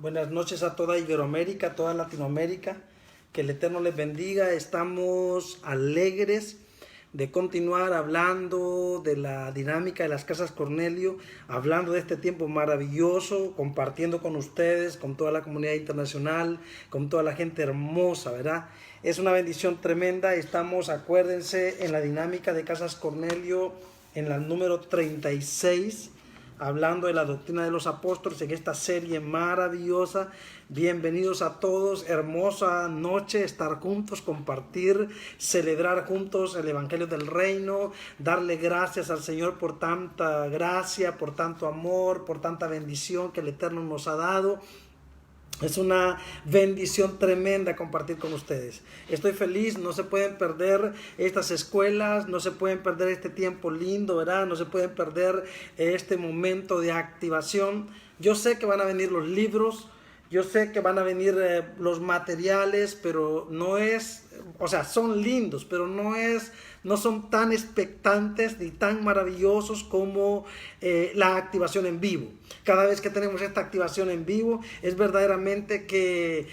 Buenas noches a toda Iberoamérica, a toda Latinoamérica. Que el Eterno les bendiga. Estamos alegres de continuar hablando de la dinámica de las casas Cornelio, hablando de este tiempo maravilloso, compartiendo con ustedes, con toda la comunidad internacional, con toda la gente hermosa, ¿verdad? Es una bendición tremenda. Estamos, acuérdense, en la dinámica de casas Cornelio, en la número 36, hablando de la doctrina de los apóstoles en esta serie maravillosa. Bienvenidos a todos, hermosa noche, estar juntos, compartir, celebrar juntos el Evangelio del Reino, darle gracias al Señor por tanta gracia, por tanto amor, por tanta bendición que el Eterno nos ha dado. Es una bendición tremenda compartir con ustedes. Estoy feliz, no se pueden perder estas escuelas, no se pueden perder este tiempo lindo, ¿verdad? No se pueden perder este momento de activación. Yo sé que van a venir los libros, yo sé que van a venir los materiales, pero no es, o sea, son lindos, pero no son tan expectantes ni tan maravillosos como la activación en vivo. Cada vez que tenemos esta activación en vivo, es verdaderamente que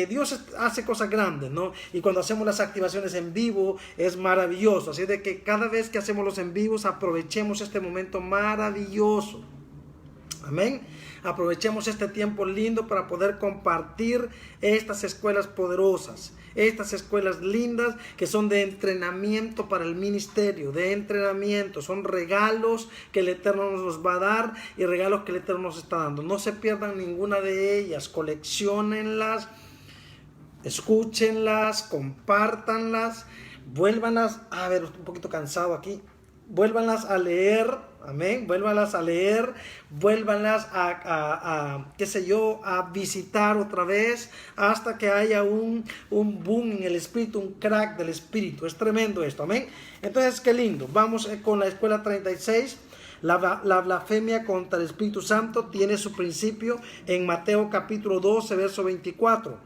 Dios hace cosas grandes, ¿no? Y cuando hacemos las activaciones en vivo, es maravilloso. Así de que cada vez que hacemos los en vivos, aprovechemos este momento maravilloso. Amén. Aprovechemos este tiempo lindo para poder compartir estas escuelas poderosas, estas escuelas lindas que son de entrenamiento para el ministerio, de entrenamiento. Son regalos que el Eterno nos va a dar y regalos que el Eterno nos está dando. No se pierdan ninguna de ellas, colecciónenlas, escúchenlas, compártanlas, vuélvanlas, a ver, un poquito cansado aquí, vuélvanlas a leer. Amén, vuélvanlas a leer, vuélvanlas a visitar otra vez hasta que haya un boom en el espíritu, un crack del espíritu. Es tremendo esto, amén. Entonces, qué lindo. Vamos con la escuela 36. La blasfemia contra el Espíritu Santo tiene su principio en Mateo capítulo 12, verso 24.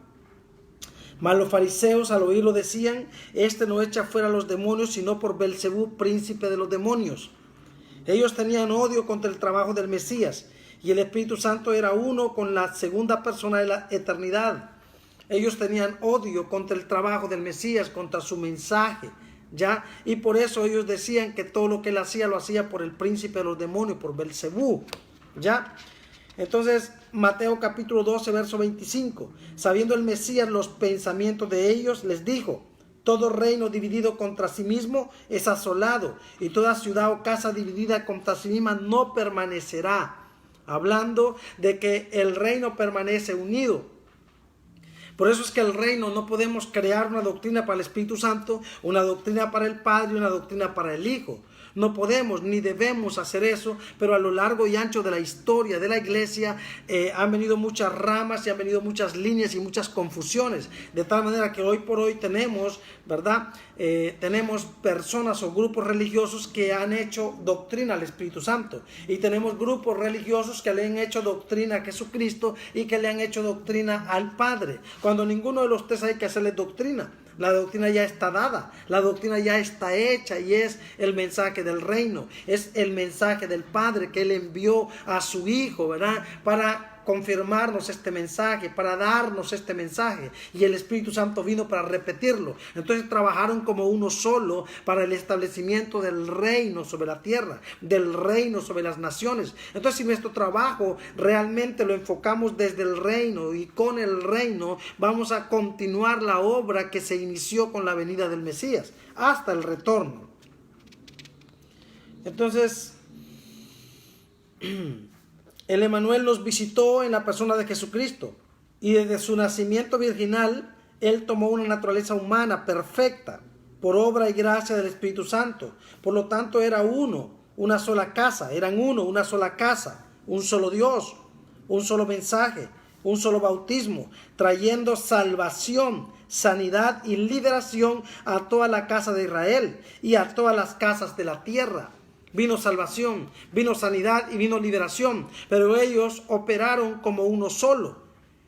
Mas los fariseos al oírlo decían: este no echa fuera a los demonios, sino por Belcebú, príncipe de los demonios. Ellos tenían odio contra el trabajo del Mesías, y el Espíritu Santo era uno con la segunda persona de la eternidad. Ellos tenían odio contra el trabajo del Mesías, contra su mensaje, ¿ya? Y por eso ellos decían que todo lo que él hacía, lo hacía por el príncipe de los demonios, por Belcebú, ¿ya? Entonces, Mateo capítulo 12, verso 25. Sabiendo el Mesías los pensamientos de ellos, les dijo: todo reino dividido contra sí mismo es asolado, y toda ciudad o casa dividida contra sí misma no permanecerá. Hablando de que el reino permanece unido. Por eso es que el reino no podemos crear una doctrina para el Espíritu Santo, una doctrina para el Padre y una doctrina para el Hijo. No podemos ni debemos hacer eso, pero a lo largo y ancho de la historia de la iglesia han venido muchas ramas y han venido muchas líneas y muchas confusiones, de tal manera que hoy por hoy tenemos, ¿verdad? Tenemos personas o grupos religiosos que han hecho doctrina al Espíritu Santo, y tenemos grupos religiosos que le han hecho doctrina a Jesucristo y que le han hecho doctrina al Padre, cuando ninguno de los tres hay que hacerle doctrina. La doctrina ya está dada, la doctrina ya está hecha, y es el mensaje del reino, es el mensaje del Padre que Él envió a su Hijo, ¿verdad? Para confirmarnos este mensaje, para darnos este mensaje, y el Espíritu Santo vino para repetirlo. Entonces trabajaron como uno solo para el establecimiento del reino sobre la tierra, del reino sobre las naciones. Entonces, si nuestro trabajo realmente lo enfocamos desde el reino y con el reino, vamos a continuar la obra que se inició con la venida del Mesías hasta el retorno. Entonces, el Emmanuel nos visitó en la persona de Jesucristo, y desde su nacimiento virginal Él tomó una naturaleza humana perfecta por obra y gracia del Espíritu Santo. Por lo tanto, era uno, una sola casa, eran uno, una sola casa, un solo Dios, un solo mensaje, un solo bautismo, trayendo salvación, sanidad y liberación a toda la casa de Israel y a todas las casas de la tierra. Vino salvación, vino sanidad y vino liberación, pero ellos operaron como uno solo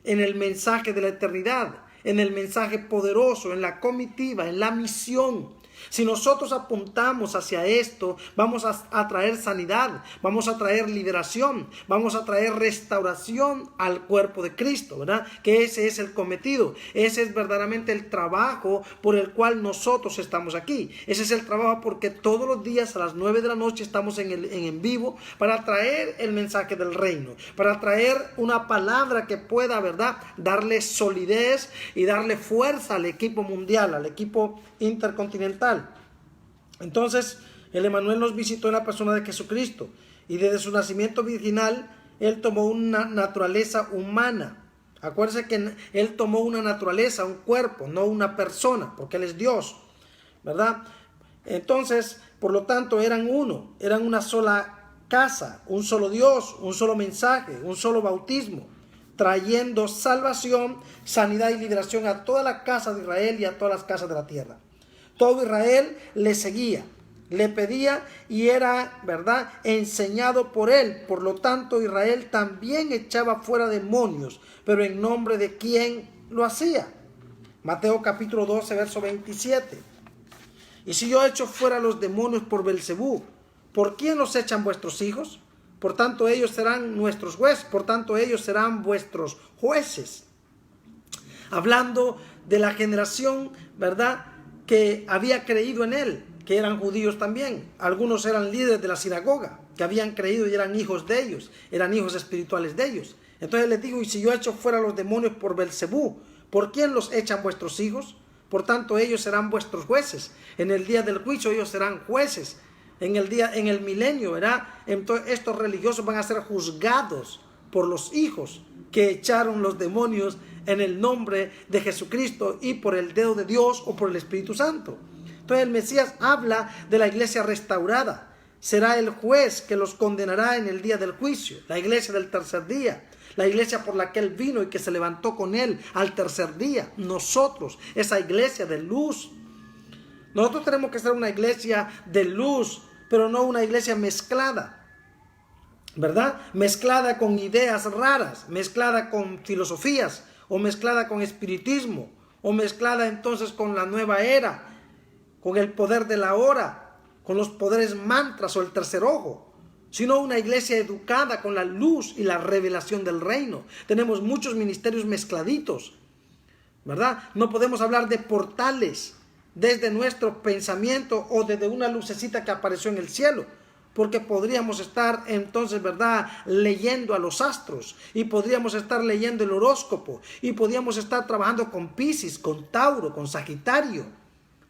en el mensaje de la eternidad, en el mensaje poderoso, en la comitiva, en la misión. Si nosotros apuntamos hacia esto, vamos a traer sanidad, vamos a traer liberación, vamos a traer restauración al cuerpo de Cristo, ¿verdad? Que ese es el cometido, ese es verdaderamente el trabajo por el cual nosotros estamos aquí. Ese es el trabajo porque todos los días a las 9 de la noche estamos en vivo para traer el mensaje del reino, para traer una palabra que pueda, ¿verdad?, darle solidez y darle fuerza al equipo mundial, al equipo intercontinental. Entonces, el Emmanuel nos visitó en la persona de Jesucristo y desde su nacimiento virginal, Él tomó una naturaleza humana. Acuérdense que Él tomó una naturaleza, un cuerpo, no una persona, porque Él es Dios, ¿verdad? Entonces, por lo tanto, eran uno, eran una sola casa, un solo Dios, un solo mensaje, un solo bautismo, trayendo salvación, sanidad y liberación a toda la casa de Israel y a todas las casas de la tierra. Todo Israel le seguía, le pedía y era, ¿verdad?, enseñado por él. Por lo tanto, Israel también echaba fuera demonios, pero en nombre de quién lo hacía. Mateo capítulo 12, verso 27. Y si yo echo fuera los demonios por Belcebú, ¿por quién los echan vuestros hijos? Por tanto, ellos serán nuestros jueces, por tanto, ellos serán vuestros jueces. Hablando de la generación, ¿verdad?, que había creído en él, que eran judíos también. Algunos eran líderes de la sinagoga, que habían creído y eran hijos de ellos, eran hijos espirituales de ellos. Entonces les digo, y si yo echo fuera los demonios por Belcebú, ¿por quién los echan vuestros hijos? Por tanto, ellos serán vuestros jueces. En el día del juicio ellos serán jueces. En el milenio, ¿verdad? Entonces estos religiosos van a ser juzgados por los hijos que echaron los demonios en el nombre de Jesucristo y por el dedo de Dios o por el Espíritu Santo. Entonces el Mesías habla de la iglesia restaurada. Será el juez que los condenará en el día del juicio. La iglesia del tercer día. La iglesia por la que él vino y que se levantó con él al tercer día. Nosotros, esa iglesia de luz. Nosotros tenemos que ser una iglesia de luz, pero no una iglesia mezclada, ¿verdad? Mezclada con ideas raras, mezclada con filosofías, o mezclada con espiritismo, o mezclada entonces con la nueva era, con el poder de la hora, con los poderes mantras o el tercer ojo, sino una iglesia educada con la luz y la revelación del reino. Tenemos muchos ministerios mezcladitos, ¿verdad? No podemos hablar de portales desde nuestro pensamiento o desde una lucecita que apareció en el cielo, porque podríamos estar entonces, ¿verdad?, leyendo a los astros, y podríamos estar leyendo el horóscopo, y podríamos estar trabajando con Piscis, con Tauro, con Sagitario.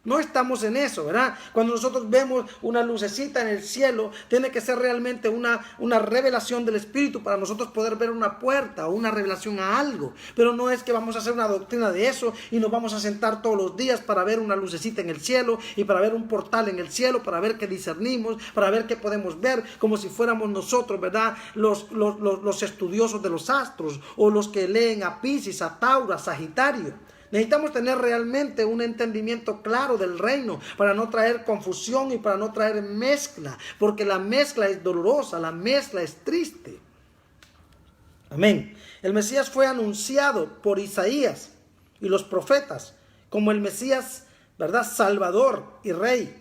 No estamos en eso, ¿verdad? Cuando nosotros vemos una lucecita en el cielo, tiene que ser realmente una revelación del Espíritu para nosotros poder ver una puerta o una revelación a algo. Pero no es que vamos a hacer una doctrina de eso y nos vamos a sentar todos los días para ver una lucecita en el cielo y para ver un portal en el cielo, para ver qué discernimos, para ver qué podemos ver, como si fuéramos nosotros, ¿verdad?, los estudiosos de los astros o los que leen a Piscis, a Tauro, a Sagitario. Necesitamos tener realmente un entendimiento claro del reino para no traer confusión y para no traer mezcla, porque la mezcla es dolorosa, la mezcla es triste. Amén. El Mesías fue anunciado por Isaías y los profetas como el Mesías, ¿verdad?, Salvador y Rey,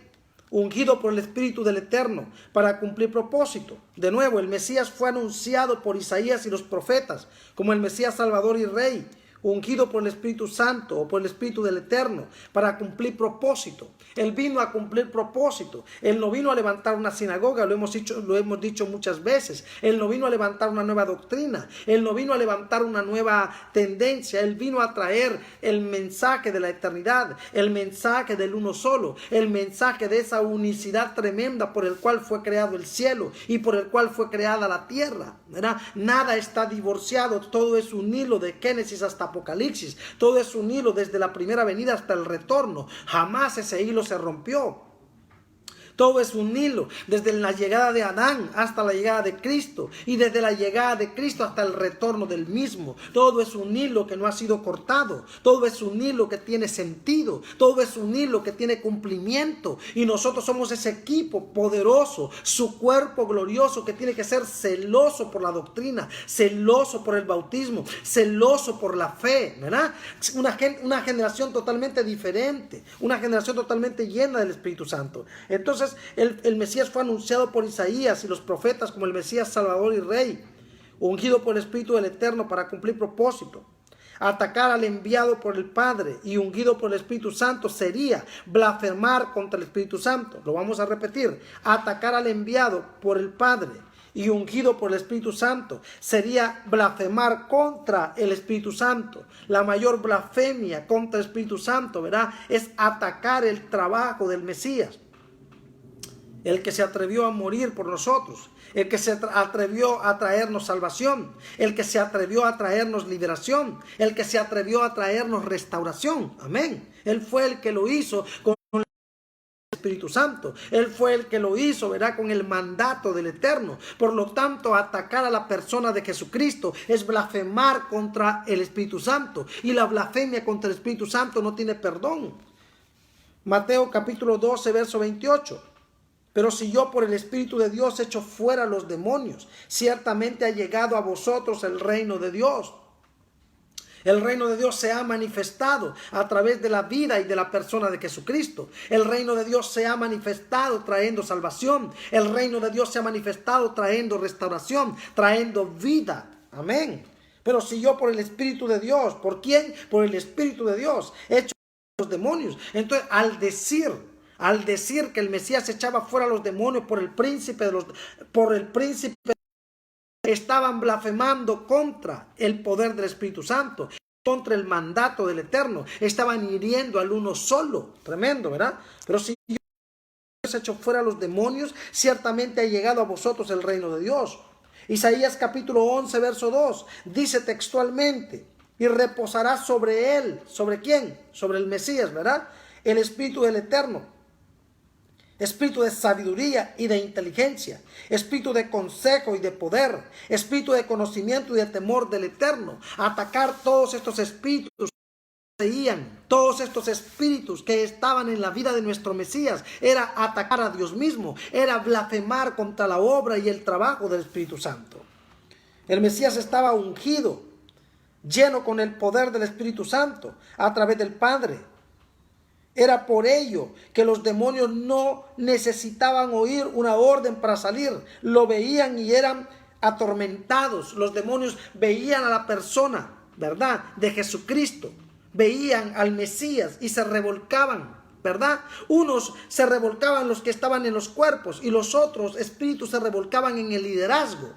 ungido por el Espíritu del Eterno para cumplir propósito. De nuevo, el Mesías fue anunciado por Isaías y los profetas como el Mesías Salvador y Rey, ungido por el Espíritu Santo o por el Espíritu del Eterno para cumplir propósito. Él vino a cumplir propósito. Él no vino a levantar una sinagoga, lo hemos dicho muchas veces. Él no vino a levantar una nueva doctrina. Él no vino a levantar una nueva tendencia. Él vino a traer el mensaje de la eternidad, el mensaje del uno solo, el mensaje de esa unicidad tremenda por el cual fue creado el cielo y por el cual fue creada la tierra, ¿verdad? Nada está divorciado, todo es un hilo de Génesis hasta Apocalipsis, todo es un hilo desde la primera venida hasta el retorno. Jamás ese hilo se rompió. Todo es un hilo, desde la llegada de Adán hasta la llegada de Cristo, y desde la llegada de Cristo hasta el retorno del mismo. Todo es un hilo que no ha sido cortado, todo es un hilo que tiene sentido, todo es un hilo que tiene cumplimiento, y nosotros somos ese equipo poderoso, su cuerpo glorioso, que tiene que ser celoso por la doctrina, celoso por el bautismo, celoso por la fe, ¿verdad? Una generación totalmente diferente, una generación totalmente llena del Espíritu Santo. Entonces el Mesías fue anunciado por Isaías y los profetas como el Mesías Salvador y Rey, ungido por el Espíritu del Eterno para cumplir propósito. Atacar al enviado por el Padre y ungido por el Espíritu Santo sería blasfemar contra el Espíritu Santo. Lo vamos a repetir. Atacar al enviado por el Padre y ungido por el Espíritu Santo sería blasfemar contra el Espíritu Santo. La mayor blasfemia contra el Espíritu Santo, ¿verdad?, es atacar el trabajo del Mesías, el que se atrevió a morir por nosotros, el que se atrevió a traernos salvación, el que se atrevió a traernos liberación, el que se atrevió a traernos restauración. Amén. Él fue el que lo hizo con el Espíritu Santo. Él fue el que lo hizo, ¿verdad?, con el mandato del Eterno. Por lo tanto, atacar a la persona de Jesucristo es blasfemar contra el Espíritu Santo. Y la blasfemia contra el Espíritu Santo no tiene perdón. Mateo capítulo 12, verso 28. Pero si yo por el Espíritu de Dios echo fuera los demonios, ciertamente ha llegado a vosotros el reino de Dios. El reino de Dios se ha manifestado a través de la vida y de la persona de Jesucristo. El reino de Dios se ha manifestado trayendo salvación. El reino de Dios se ha manifestado trayendo restauración, trayendo vida. Amén. Pero si yo por el Espíritu de Dios, ¿por quién? Por el Espíritu de Dios echo fuera los demonios. Entonces, al decir que el Mesías echaba fuera los demonios por el príncipe estaban blasfemando contra el poder del Espíritu Santo, contra el mandato del Eterno. Estaban hiriendo al uno solo. Tremendo, ¿verdad? Pero si Dios ha hecho fuera los demonios, ciertamente ha llegado a vosotros el reino de Dios. Isaías capítulo 11, verso 2, dice textualmente: y reposará sobre él. ¿Sobre quién? Sobre el Mesías, ¿verdad? El Espíritu del Eterno. Espíritu de sabiduría y de inteligencia, espíritu de consejo y de poder, espíritu de conocimiento y de temor del Eterno. Atacar todos estos espíritus todos estos espíritus que estaban en la vida de nuestro Mesías era atacar a Dios mismo, era blasfemar contra la obra y el trabajo del Espíritu Santo. El Mesías estaba ungido, lleno con el poder del Espíritu Santo a través del Padre. Era por ello que los demonios no necesitaban oír una orden para salir. Lo veían y eran atormentados. Los demonios veían a la persona, ¿verdad?, de Jesucristo. Veían al Mesías y se revolcaban, ¿verdad? Unos se revolcaban los que estaban en los cuerpos y los otros espíritus se revolcaban en el liderazgo.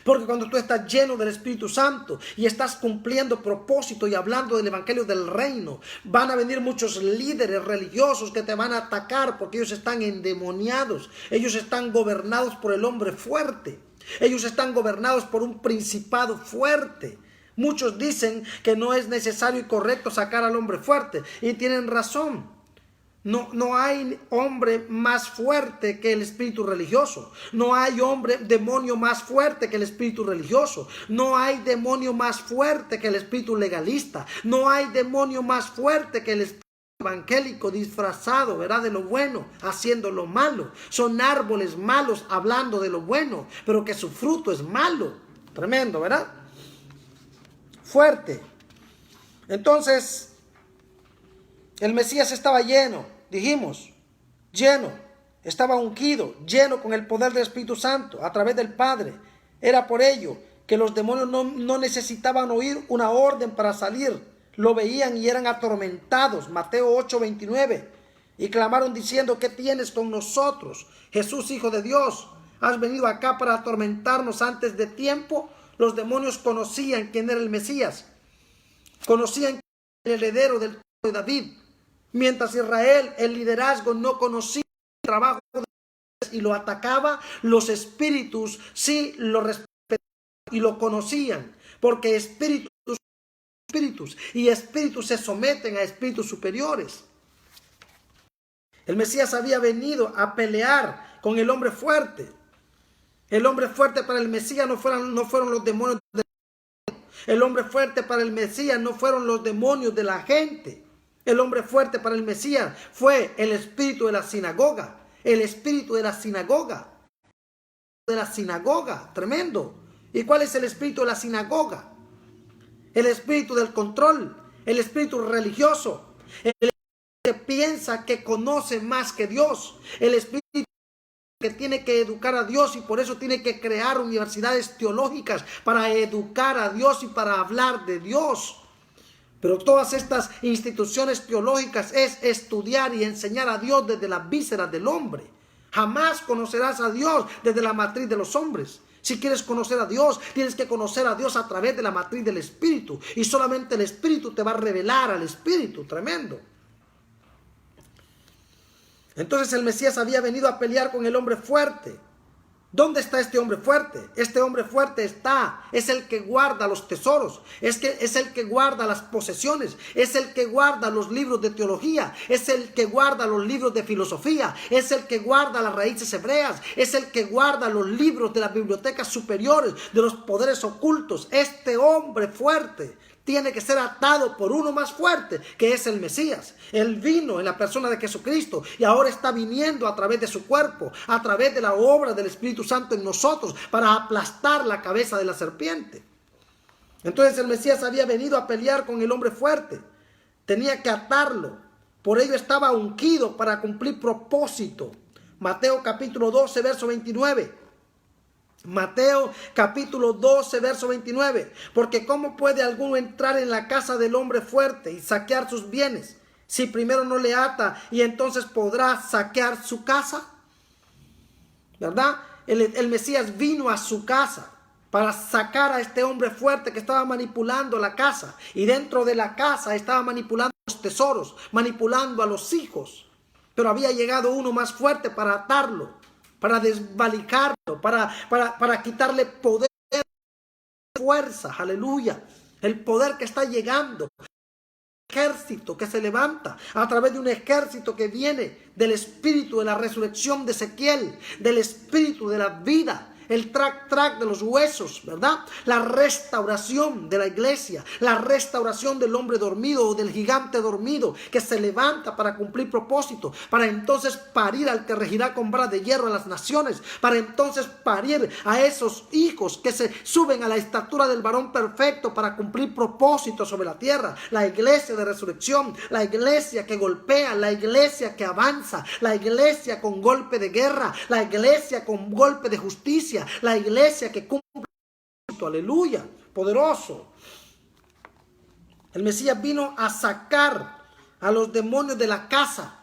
Porque cuando tú estás lleno del Espíritu Santo y estás cumpliendo propósito y hablando del Evangelio del Reino, van a venir muchos líderes religiosos que te van a atacar porque ellos están endemoniados. Ellos están gobernados por el hombre fuerte. Ellos están gobernados por un principado fuerte. Muchos dicen que no es necesario y correcto sacar al hombre fuerte. Y tienen razón. No hay hombre más fuerte que el espíritu religioso. No hay demonio más fuerte que el espíritu religioso. No hay demonio más fuerte que el espíritu legalista. No hay demonio más fuerte que el espíritu evangélico disfrazado, ¿verdad?, de lo bueno, haciendo lo malo. Son árboles malos hablando de lo bueno, pero que su fruto es malo. Tremendo, ¿verdad? Fuerte. Entonces, el Mesías estaba lleno, dijimos, lleno, estaba ungido, lleno con el poder del Espíritu Santo a través del Padre. Era por ello que los demonios no necesitaban oír una orden para salir. Lo veían y eran atormentados. Mateo 8:29. Y clamaron diciendo: ¿qué tienes con nosotros, Jesús, Hijo de Dios? ¿Has venido acá para atormentarnos antes de tiempo? Los demonios conocían quién era el Mesías. Conocían el heredero del trono de David. Mientras Israel, el liderazgo, no conocía el trabajo de Dios y lo atacaba, los espíritus sí lo respetaban y lo conocían, porque espíritus y espíritus se someten a espíritus superiores. El Mesías había venido a pelear con el hombre fuerte. El hombre fuerte para el Mesías no fueron los demonios. El hombre fuerte para el Mesías no fueron los demonios de la gente. El hombre fuerte para el Mesías fue el espíritu de la sinagoga. El espíritu de la sinagoga. De la sinagoga, tremendo. ¿Y cuál es el espíritu de la sinagoga? El espíritu del control, el espíritu religioso, el espíritu que piensa que conoce más que Dios, el espíritu que tiene que educar a Dios y por eso tiene que crear universidades teológicas para educar a Dios y para hablar de Dios. Pero todas estas instituciones teológicas es estudiar y enseñar a Dios desde las vísceras del hombre. Jamás conocerás a Dios desde la matriz de los hombres. Si quieres conocer a Dios, tienes que conocer a Dios a través de la matriz del Espíritu. Y solamente el Espíritu te va a revelar al Espíritu. Tremendo. Entonces el Mesías había venido a pelear con el hombre fuerte. ¿Dónde está este hombre fuerte? Este hombre fuerte es el que guarda los tesoros, es el que guarda las posesiones, es el que guarda los libros de teología, es el que guarda los libros de filosofía, es el que guarda las raíces hebreas, es el que guarda los libros de las bibliotecas superiores, de los poderes ocultos. Este hombre fuerte tiene que ser atado por uno más fuerte, que es el Mesías. Él vino en la persona de Jesucristo y ahora está viniendo a través de su cuerpo, a través de la obra del Espíritu Santo en nosotros, para aplastar la cabeza de la serpiente. Entonces el Mesías había venido a pelear con el hombre fuerte. Tenía que atarlo. Por ello estaba ungido para cumplir propósito. Mateo capítulo 12, verso 29. Mateo capítulo 12, verso 29. Porque ¿cómo puede alguno entrar en la casa del hombre fuerte y saquear sus bienes, si primero no le ata y entonces podrá saquear su casa? ¿Verdad? El Mesías vino a su casa para sacar a este hombre fuerte que estaba manipulando la casa. Y dentro de la casa estaba manipulando los tesoros, manipulando a los hijos. Pero había llegado uno más fuerte para atarlo, para desvalijarlo, para quitarle poder, fuerza, aleluya. El poder que está llegando, ejército que se levanta a través de un ejército que viene del espíritu de la resurrección de Ezequiel, del espíritu de la vida, el trac de los huesos, ¿verdad? La restauración de la iglesia, la restauración del hombre dormido o del gigante dormido que se levanta para cumplir propósito, para entonces parir al que regirá con vara de hierro a las naciones, para entonces parir a esos hijos que se suben a la estatura del varón perfecto para cumplir propósito sobre la tierra. La iglesia de resurrección, la iglesia que golpea, la iglesia que avanza, la iglesia con golpe de guerra, la iglesia con golpe de justicia, la iglesia que cumple, aleluya, poderoso. El Mesías vino a sacar a los demonios de la casa,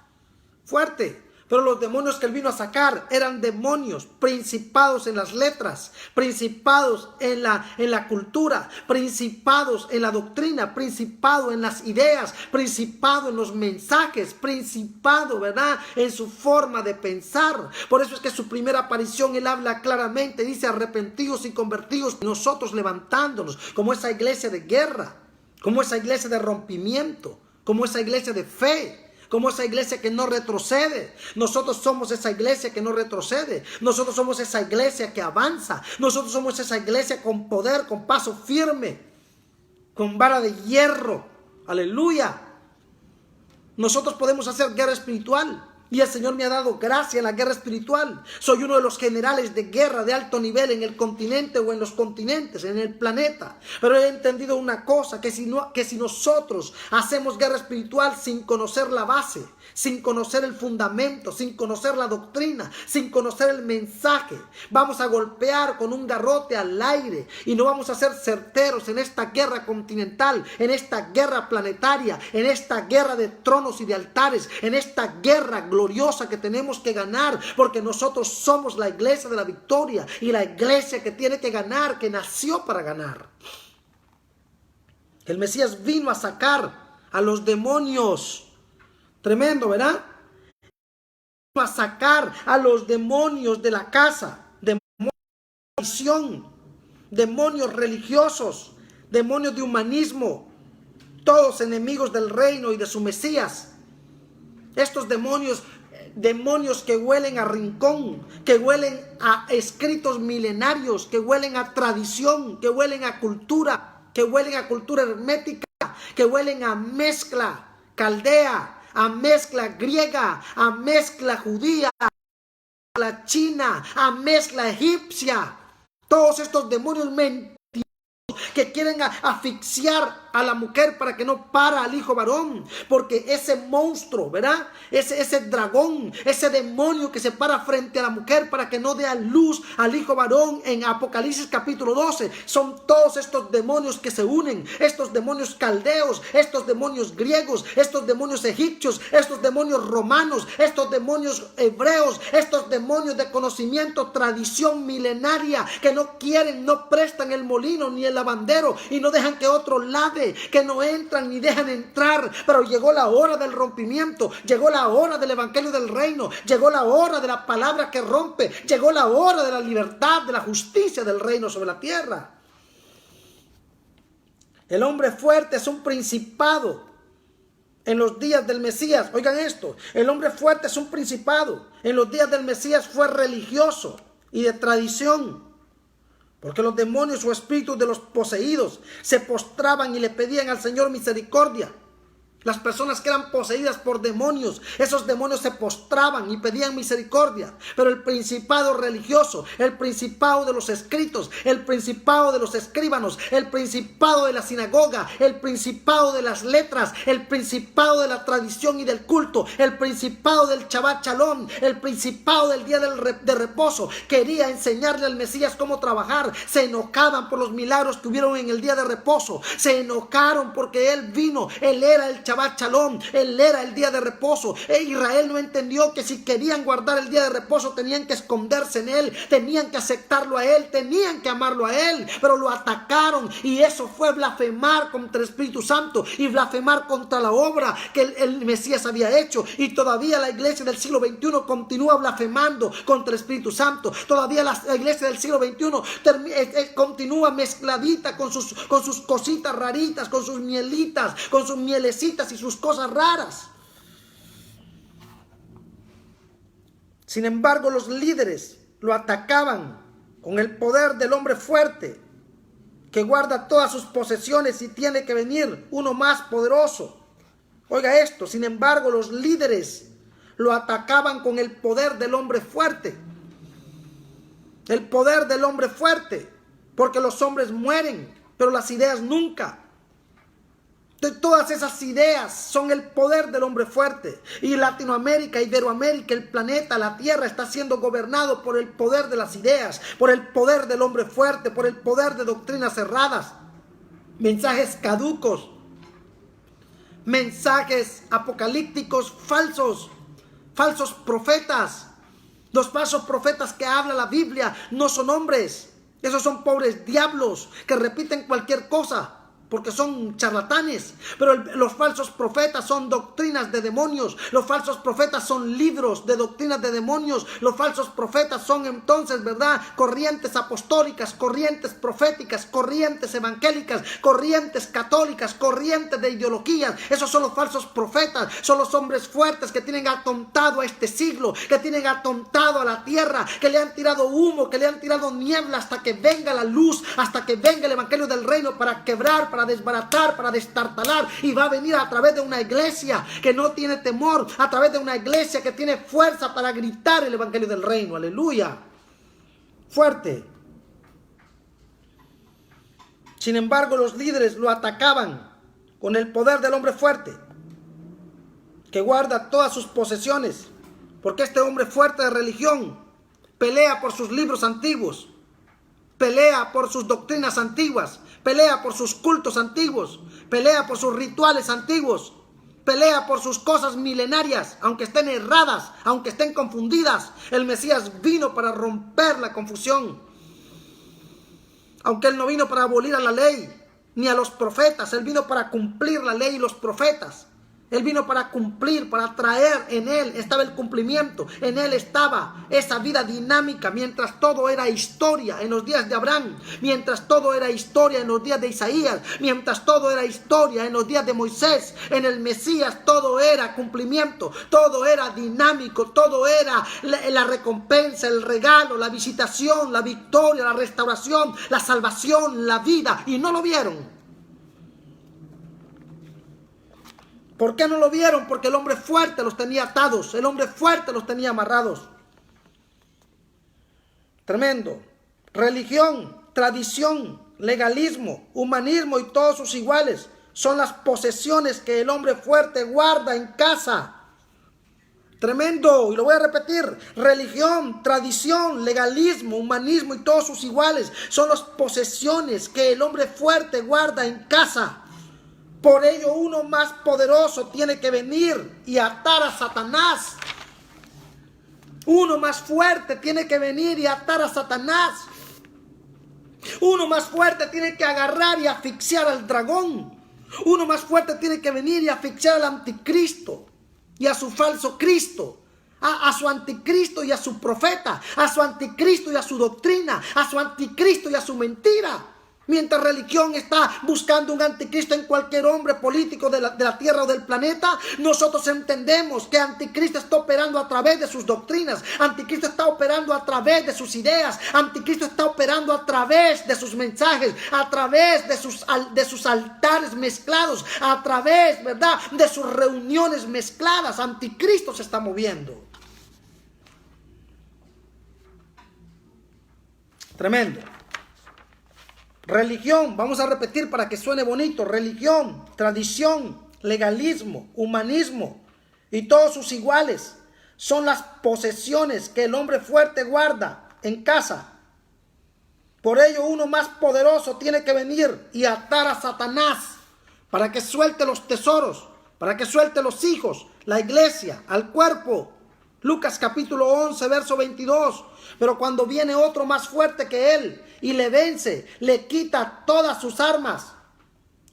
fuerte. Pero los demonios que él vino a sacar eran demonios principados en las letras, principados en la cultura, principados en la doctrina, principado en las ideas, principado en los mensajes, principado, ¿verdad?, en su forma de pensar. Por eso es que su primera aparición él habla claramente, dice: arrepentidos y convertidos, nosotros levantándonos como esa iglesia de guerra, como esa iglesia de rompimiento, como esa iglesia de fe, como esa iglesia que no retrocede. Nosotros somos esa iglesia que no retrocede. Nosotros somos esa iglesia que avanza. Nosotros somos esa iglesia con poder, con paso firme, con vara de hierro. Aleluya. Nosotros podemos hacer guerra espiritual. Y el Señor me ha dado gracia en la guerra espiritual. Soy uno de los generales de guerra de alto nivel en el continente o en los continentes, en el planeta. Pero he entendido una cosa, que si nosotros hacemos guerra espiritual sin conocer la base, sin conocer el fundamento, sin conocer la doctrina, sin conocer el mensaje, vamos a golpear con un garrote al aire y no vamos a ser certeros en esta guerra continental, en esta guerra planetaria, en esta guerra de tronos y de altares, en esta guerra gloriosa que tenemos que ganar, porque nosotros somos la iglesia de la victoria y la iglesia que tiene que ganar, que nació para ganar. El Mesías vino a sacar a los demonios. Tremendo, ¿verdad? Vino a sacar a los demonios de la casa, demonios de visión, demonios religiosos, demonios de humanismo, todos enemigos del reino y de su Mesías. Estos demonios demonios que huelen a rincón, que huelen a escritos milenarios, que huelen a tradición, que huelen a cultura hermética, que huelen a mezcla caldea, a mezcla griega, a mezcla judía, a mezcla china, a mezcla egipcia. Todos estos demonios mentirosos que quieren asfixiar a la mujer para que no para al hijo varón, porque ese monstruo, ¿verdad? Ese dragón, ese demonio que se para frente a la mujer para que no dé a luz al hijo varón en Apocalipsis capítulo 12, son todos estos demonios que se unen, estos demonios caldeos, estos demonios griegos, estos demonios egipcios, estos demonios romanos, estos demonios hebreos, estos demonios de conocimiento, tradición milenaria, que no quieren, no prestan el molino ni el lavandero y no dejan que otro lave, que no entran ni dejan entrar. Pero llegó la hora del rompimiento, llegó la hora del evangelio del reino, llegó la hora de la palabra que rompe, llegó la hora de la libertad, de la justicia del reino sobre la tierra. El hombre fuerte es un principado en los días del Mesías. Oigan esto, el hombre fuerte es un principado. En los días del Mesías fue religioso y de tradición, porque los demonios o espíritus de los poseídos se postraban y le pedían al Señor misericordia. Las personas que eran poseídas por demonios, esos demonios se postraban y pedían misericordia. Pero el principado religioso, el principado de los escritos, el principado de los escribanos, el principado de la sinagoga, el principado de las letras, el principado de la tradición y del culto, el principado del Shabbat Shalom, el principado del día de reposo, quería enseñarle al Mesías cómo trabajar. Se enojaban por los milagros que hubieron en el día de reposo, se enojaron porque Él vino, Él era el Shabbat Shalom, Él era el día de reposo. Israel no entendió que si querían guardar el día de reposo tenían que esconderse en Él, tenían que aceptarlo a Él, tenían que amarlo a Él, pero lo atacaron y eso fue blasfemar contra el Espíritu Santo y blasfemar contra la obra que el Mesías había hecho. Y todavía la iglesia del siglo XXI continúa blasfemando contra el Espíritu Santo. Todavía la iglesia del siglo XXI continúa mezcladita con sus cositas raritas, con sus mielitas, con sus mielecitas y sus cosas raras. Sin embargo, los líderes lo atacaban con el poder del hombre fuerte que guarda todas sus posesiones y tiene que venir uno más poderoso. Oiga esto, sin embargo, los líderes lo atacaban con el poder del hombre fuerte. El poder del hombre fuerte, porque los hombres mueren, pero las ideas nunca. Todas esas ideas son el poder del hombre fuerte. Y Latinoamérica, Iberoamérica, el planeta, la tierra está siendo gobernado por el poder de las ideas, por el poder del hombre fuerte, por el poder de doctrinas cerradas, mensajes caducos, mensajes apocalípticos falsos, falsos profetas. Los falsos profetas que habla la Biblia no son hombres. Esos son pobres diablos que repiten cualquier cosa porque son charlatanes. Pero los falsos profetas son doctrinas de demonios. Los falsos profetas son libros de doctrinas de demonios. Los falsos profetas son entonces, ¿verdad?, corrientes apostólicas, corrientes proféticas, corrientes evangélicas, corrientes católicas, corrientes de ideologías. Esos son los falsos profetas. Son los hombres fuertes que tienen atontado a este siglo, que tienen atontado a la tierra, que le han tirado humo, que le han tirado niebla hasta que venga la luz, hasta que venga el evangelio del reino para quebrar, para desbaratar, para destartalar. Y va a venir a través de una iglesia que no tiene temor, a través de una iglesia que tiene fuerza para gritar el evangelio del reino. Aleluya. Fuerte. Sin embargo, los líderes lo atacaban con el poder del hombre fuerte que guarda todas sus posesiones, porque este hombre fuerte de religión pelea por sus libros antiguos, pelea por sus doctrinas antiguas, pelea por sus cultos antiguos, pelea por sus rituales antiguos, pelea por sus cosas milenarias, aunque estén erradas, aunque estén confundidas. El Mesías vino para romper la confusión. Aunque Él no vino para abolir a la ley ni a los profetas, Él vino para cumplir la ley y los profetas. Él vino para cumplir, para traer. En Él estaba el cumplimiento. En Él estaba esa vida dinámica. Mientras todo era historia en los días de Abraham. Mientras todo era historia en los días de Isaías. Mientras todo era historia en los días de Moisés. En el Mesías todo era cumplimiento. Todo era dinámico. Todo era la recompensa, el regalo, la visitación, la victoria, la restauración, la salvación, la vida. Y no lo vieron. ¿Por qué no lo vieron? Porque el hombre fuerte los tenía atados. El hombre fuerte los tenía amarrados. Tremendo. Religión, tradición, legalismo, humanismo y todos sus iguales son las posesiones que el hombre fuerte guarda en casa. Tremendo. Y lo voy a repetir. Religión, tradición, legalismo, humanismo y todos sus iguales son las posesiones que el hombre fuerte guarda en casa. Por ello uno más poderoso tiene que venir y atar a Satanás. Uno más fuerte tiene que venir y atar a Satanás. Uno más fuerte tiene que agarrar y asfixiar al dragón. Uno más fuerte tiene que venir y asfixiar al anticristo y a su falso Cristo. A su anticristo y a su profeta. A su anticristo y a su doctrina. A su anticristo y a su mentira. Mientras religión está buscando un anticristo en cualquier hombre político de la tierra o del planeta, nosotros entendemos que anticristo está operando a través de sus doctrinas, anticristo está operando a través de sus ideas, anticristo está operando a través de sus mensajes, a través de sus altares mezclados, a través, ¿verdad?, de sus reuniones mezcladas. Anticristo se está moviendo. Tremendo. Religión, vamos a repetir para que suene bonito. Religión, tradición, legalismo, humanismo y todos sus iguales son las posesiones que el hombre fuerte guarda en casa. Por ello uno más poderoso tiene que venir y atar a Satanás para que suelte los tesoros, para que suelte los hijos, la iglesia, al cuerpo. Lucas capítulo 11, verso 22. Pero cuando viene otro más fuerte que él y le vence, le quita todas sus armas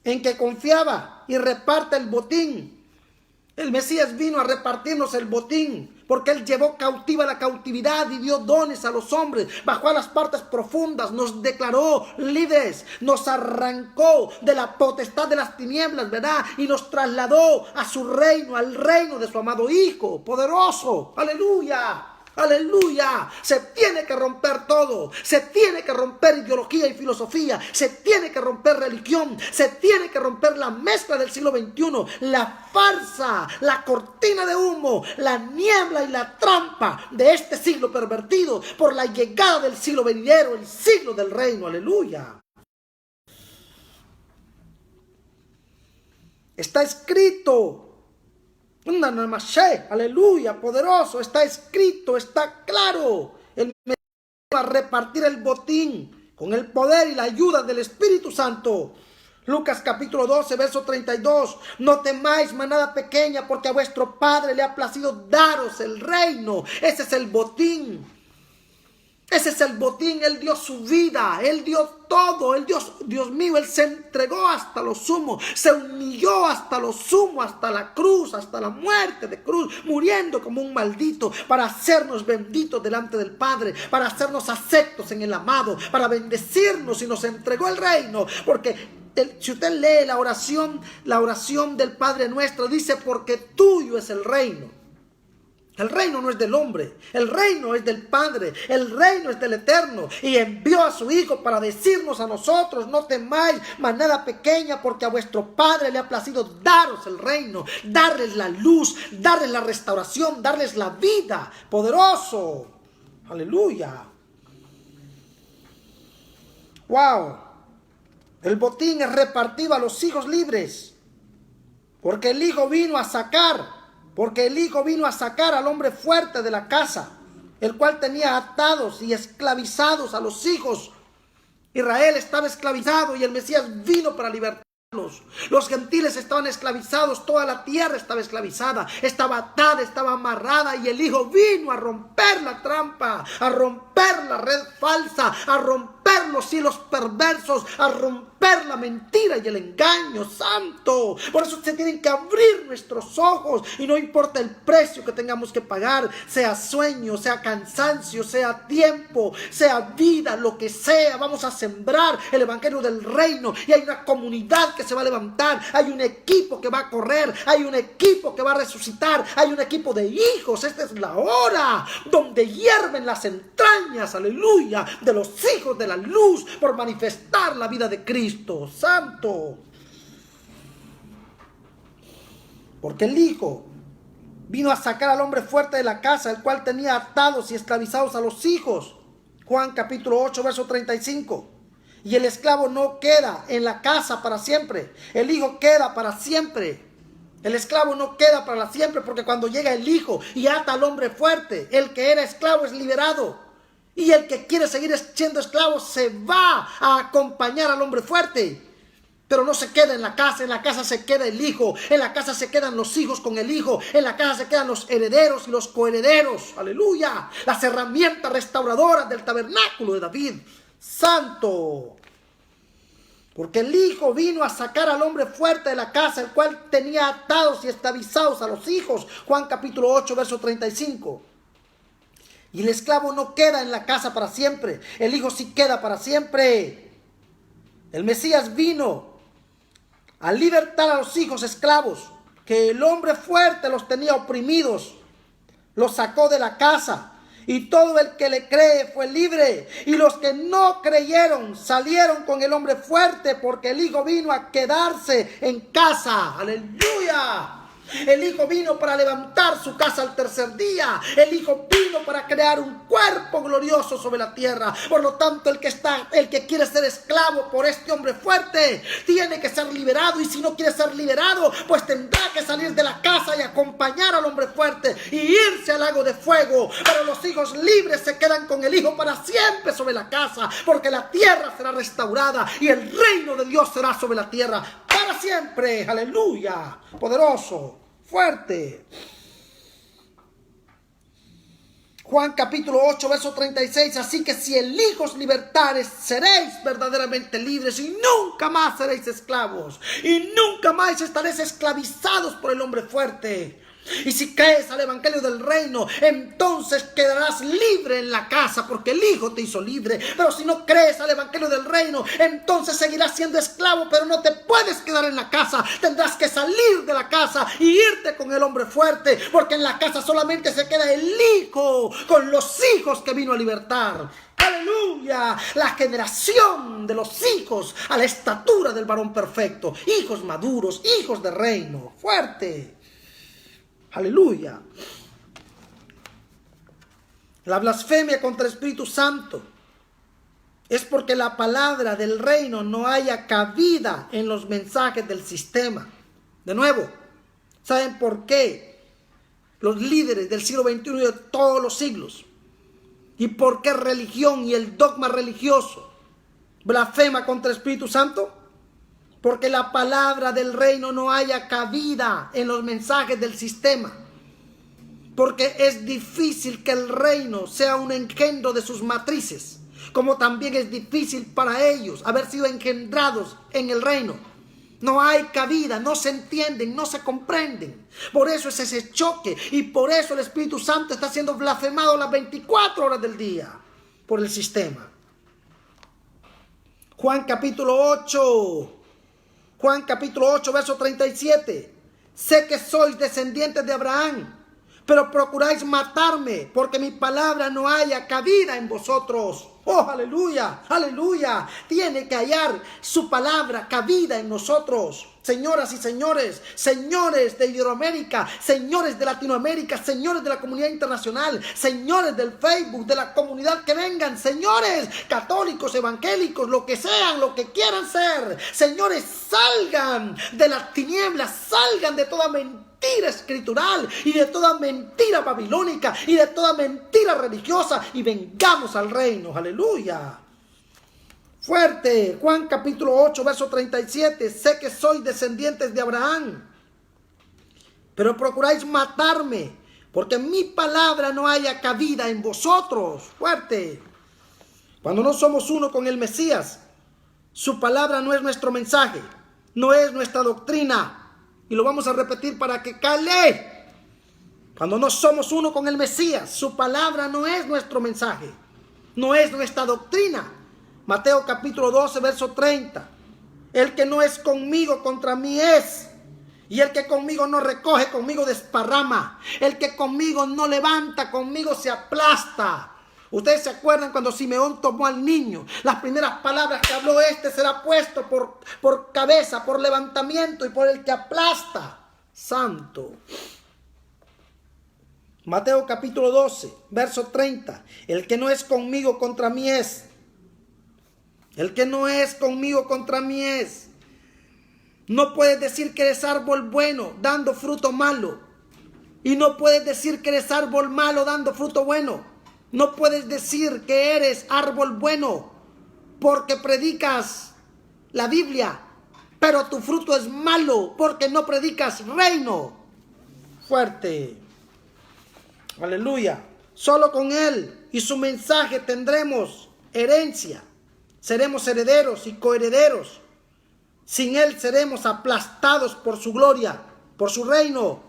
en que confiaba y reparte el botín. El Mesías vino a repartirnos el botín, porque Él llevó cautiva la cautividad y dio dones a los hombres, bajó a las partes profundas, nos declaró libres, nos arrancó de la potestad de las tinieblas, ¿verdad? Y nos trasladó a su reino, al reino de su amado Hijo, poderoso. ¡Aleluya! ¡Aleluya! Se tiene que romper todo. Se tiene que romper ideología y filosofía. Se tiene que romper religión. Se tiene que romper la mezcla del siglo XXI. La farsa, la cortina de humo, la niebla y la trampa de este siglo pervertido por la llegada del siglo venidero, el siglo del reino. ¡Aleluya! Está escrito. Aleluya, poderoso, está escrito, está claro. Él va a repartir el botín con el poder y la ayuda del Espíritu Santo. Lucas capítulo 12, verso 32. No temáis, manada pequeña, porque a vuestro Padre le ha placido daros el reino. Ese es el botín. Ese es el botín. Él dio su vida, Él dio todo, Él dio, Dios mío, Él se entregó hasta lo sumo, se humilló hasta lo sumo, hasta la cruz, hasta la muerte de cruz, muriendo como un maldito, para hacernos benditos delante del Padre, para hacernos aceptos en el amado, para bendecirnos, y nos entregó el reino. Porque si usted lee la oración del Padre Nuestro, dice: porque tuyo es el reino. El reino no es del hombre, el reino es del Padre, el reino es del Eterno. Y envió a su Hijo para decirnos a nosotros: no temáis, manada pequeña, porque a vuestro Padre le ha placido daros el reino, darles la luz, darles la restauración, darles la vida. Poderoso. Aleluya. Wow. El botín es repartido a los hijos libres, porque el Hijo vino a sacar. Porque el Hijo vino a sacar al hombre fuerte de la casa, el cual tenía atados y esclavizados a los hijos. Israel estaba esclavizado y el Mesías vino para libertarlos. Los gentiles estaban esclavizados, toda la tierra estaba esclavizada, estaba atada, estaba amarrada, y el Hijo vino a romper la trampa, a romper la red falsa, a romper romper los hilos perversos, a romper la mentira y el engaño. Santo. Por eso se tienen que abrir nuestros ojos y no importa el precio que tengamos que pagar, sea sueño, sea cansancio, sea tiempo, sea vida, lo que sea. Vamos a sembrar el evangelio del reino y hay una comunidad que se va a levantar, hay un equipo que va a correr, hay un equipo que va a resucitar, hay un equipo de hijos. Esta es la hora donde hierven las entrañas, aleluya, de los hijos de la luz por manifestar la vida de Cristo. Santo. Porque el Hijo vino a sacar al hombre fuerte de la casa, el cual tenía atados y esclavizados a los hijos. Juan capítulo 8, verso 35. Y el esclavo no queda en la casa para siempre, el hijo queda para siempre. El esclavo no queda para siempre, porque cuando llega el Hijo y ata al hombre fuerte, el que era esclavo es liberado. Y el que quiere seguir siendo esclavo se va a acompañar al hombre fuerte. Pero no se queda en la casa se queda el Hijo, en la casa se quedan los hijos con el Hijo, en la casa se quedan los herederos y los coherederos. Aleluya. Las herramientas restauradoras del tabernáculo de David. Santo. Porque el Hijo vino a sacar al hombre fuerte de la casa, el cual tenía atados y esclavizados a los hijos. Juan capítulo 8, verso 35. Y el esclavo no queda en la casa para siempre, el Hijo sí queda para siempre. El Mesías vino a libertar a los hijos esclavos, que el hombre fuerte los tenía oprimidos, los sacó de la casa. Y todo el que le cree fue libre. Y los que no creyeron salieron con el hombre fuerte, porque el Hijo vino a quedarse en casa. Aleluya. El Hijo vino para levantar su casa al tercer día. El Hijo vino para crear un cuerpo glorioso sobre la tierra. Por lo tanto, el que quiere ser esclavo por este hombre fuerte tiene que ser liberado. Y si no quiere ser liberado, pues tendrá que salir de la casa y acompañar al hombre fuerte y irse al lago de fuego. Pero los hijos libres se quedan con el Hijo para siempre sobre la casa, porque la tierra será restaurada y el reino de Dios será sobre la tierra para siempre. Aleluya. Poderoso, fuerte. Juan capítulo 8, verso 36. Así que si el Hijo os libertare, seréis verdaderamente libres y nunca más seréis esclavos. Y nunca más estaréis esclavizados por el hombre fuerte. Y si crees al evangelio del reino, entonces quedarás libre en la casa, porque el Hijo te hizo libre. Pero si no crees al evangelio del reino, entonces seguirás siendo esclavo, pero no te puedes quedar en la casa. Tendrás que salir de la casa y irte con el hombre fuerte, porque en la casa solamente se queda el Hijo con los hijos que vino a libertar. Aleluya. La generación de los hijos a la estatura del varón perfecto, hijos maduros, hijos de reino. Fuerte. Aleluya. La blasfemia contra el Espíritu Santo es porque la palabra del reino no haya cabida en los mensajes del sistema. De nuevo, ¿saben por qué los líderes del siglo XXI y de todos los siglos? ¿Y por qué religión y el dogma religioso blasfema contra el Espíritu Santo? Porque la palabra del reino no haya cabida en los mensajes del sistema. Porque es difícil que el reino sea un engendro de sus matrices, como también es difícil para ellos haber sido engendrados en el reino. No hay cabida, no se entienden, no se comprenden. Por eso es ese choque y por eso el Espíritu Santo está siendo blasfemado las 24 horas del día por el sistema. Juan capítulo 8, verso 37. Sé que sois descendientes de Abraham, pero procuráis matarme, porque mi palabra no haya cabida en vosotros. Oh, aleluya, aleluya. Tiene que hallar su palabra cabida en nosotros. Señoras y señores, señores de Iberoamérica, señores de Latinoamérica, señores de la comunidad internacional, señores del Facebook, de la comunidad que vengan, señores católicos, evangélicos, lo que sean, lo que quieran ser. Señores, salgan de las tinieblas, salgan de toda mentira escritural y de toda mentira babilónica y de toda mentira religiosa y vengamos al reino. Aleluya. Fuerte. Juan capítulo 8, verso 37. Sé que sois descendientes de Abraham, pero procuráis matarme, porque mi palabra no haya cabida en vosotros. Fuerte. Cuando no somos uno con el Mesías, su palabra no es nuestro mensaje, no es nuestra doctrina. Y lo vamos a repetir para que cale. Cuando no somos uno con el Mesías, su palabra no es nuestro mensaje, no es nuestra doctrina. Mateo capítulo 12, verso 30. El que no es conmigo, contra mí es. Y el que conmigo no recoge, conmigo desparrama. El que conmigo no levanta, conmigo se aplasta. Ustedes se acuerdan cuando Simeón tomó al niño. Las primeras palabras que habló: este será puesto por cabeza, por levantamiento y por el que aplasta. Santo. Mateo capítulo 12, verso 30. El que no es conmigo, contra mí es. El que no es conmigo, contra mí es. No puedes decir que eres árbol bueno dando fruto malo. Y no puedes decir que eres árbol malo dando fruto bueno. No puedes decir que eres árbol bueno porque predicas la Biblia, pero tu fruto es malo porque no predicas reino. Fuerte. Aleluya. Solo con Él y su mensaje tendremos herencia. Seremos herederos y coherederos. Sin Él seremos aplastados por su gloria, por su reino.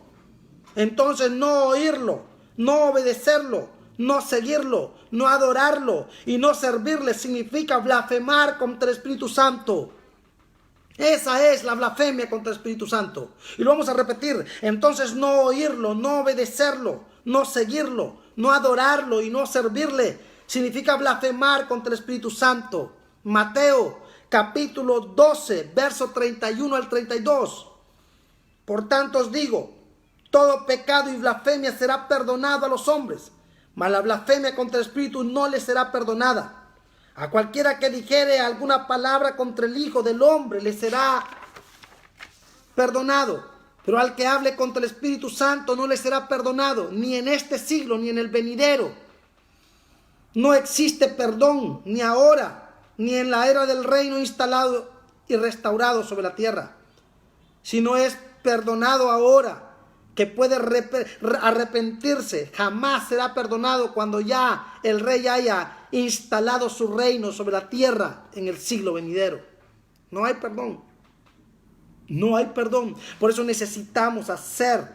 Entonces no oírlo, no obedecerlo, no seguirlo, no adorarlo y no servirle significa blasfemar contra el Espíritu Santo. Esa es la blasfemia contra el Espíritu Santo. Y lo vamos a repetir. Entonces no oírlo, no obedecerlo, no seguirlo, no adorarlo y no servirle significa blasfemar contra el Espíritu Santo. Mateo capítulo 12, verso 31 al 32. Por tanto os digo, todo pecado y blasfemia será perdonado a los hombres, mas la blasfemia contra el Espíritu no le será perdonada. A cualquiera que dijere alguna palabra contra el Hijo del Hombre le será perdonado, pero al que hable contra el Espíritu Santo no le será perdonado, ni en este siglo ni en el venidero. No existe perdón, ni ahora, ni en la era del reino instalado y restaurado sobre la tierra. Si no es perdonado ahora, que puede arrepentirse, jamás será perdonado cuando ya el rey haya instalado su reino sobre la tierra en el siglo venidero. No hay perdón. No hay perdón. Por eso necesitamos hacer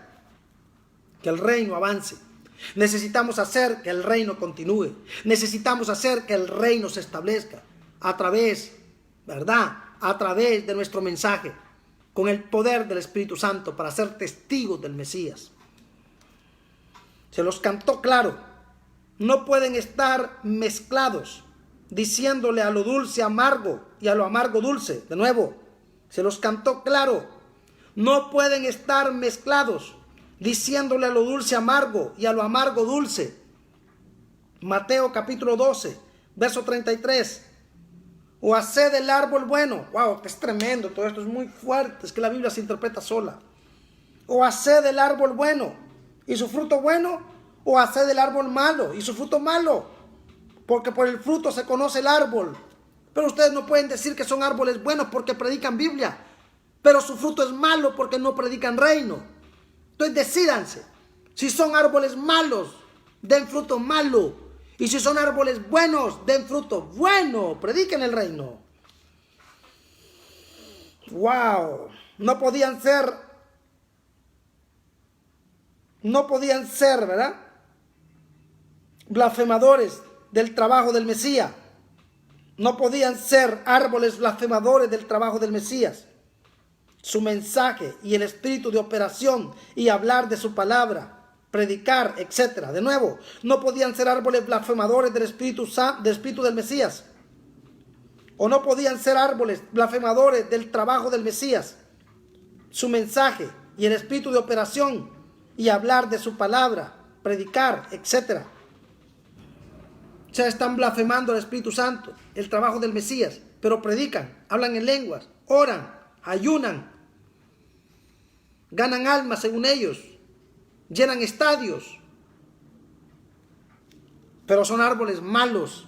que el reino avance. Necesitamos hacer que el reino continúe. Necesitamos hacer que el reino se establezca a través, ¿verdad? A través de nuestro mensaje, con el poder del Espíritu Santo para ser testigos del Mesías. Se los cantó claro. No pueden estar mezclados, diciéndole a lo dulce amargo y a lo amargo dulce. De nuevo, se los cantó claro. No pueden estar mezclados, diciéndole a lo dulce amargo y a lo amargo dulce. Mateo capítulo 12, verso 33. O haced del árbol bueno. Wow, que es tremendo todo esto, es muy fuerte. Es que la Biblia se interpreta sola. O haced del árbol bueno y su fruto bueno, o haced del árbol malo y su fruto malo. Porque por el fruto se conoce el árbol. Pero ustedes no pueden decir que son árboles buenos porque predican Biblia, pero su fruto es malo porque no predican reino. Entonces decídanse. Si son árboles malos, den fruto malo. Y si son árboles buenos, den fruto bueno. Prediquen el reino. Wow. No podían ser, ¿verdad? Blasfemadores del trabajo del Mesías. No podían ser árboles blasfemadores del trabajo del Mesías. Su mensaje y el espíritu de operación y hablar de su palabra, predicar, etc. De nuevo, no podían ser árboles blasfemadores del espíritu del Mesías. O no podían ser árboles blasfemadores del trabajo del Mesías. Su mensaje y el espíritu de operación y hablar de su palabra, predicar, etc. O sea, están blasfemando al Espíritu Santo, el trabajo del Mesías, pero predican, hablan en lenguas, oran, ayunan, ganan almas según ellos, llenan estadios, pero son árboles malos,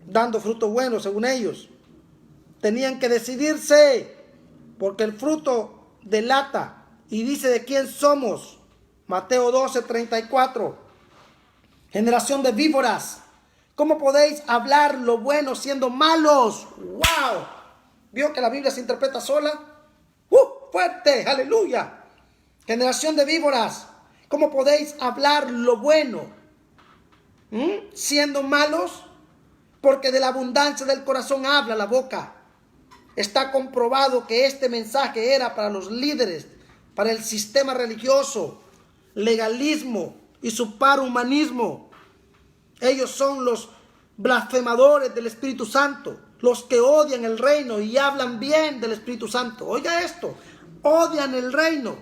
dando fruto bueno según ellos. Tenían que decidirse, porque el fruto delata y dice de quién somos. Mateo 12, 34. Generación de víboras, ¿Cómo podéis hablar lo bueno siendo malos? ¡Wow! ¿Vio que la Biblia se interpreta sola? ¡Fuerte! ¡Aleluya! Generación de víboras, ¿cómo podéis hablar lo bueno siendo malos? Porque de la abundancia del corazón habla la boca. Está comprobado que este mensaje era para los líderes, para el sistema religioso, legalismo y superhumanismo. Ellos son los blasfemadores del Espíritu Santo, los que odian el reino y hablan bien del Espíritu Santo. Oiga esto, odian el reino,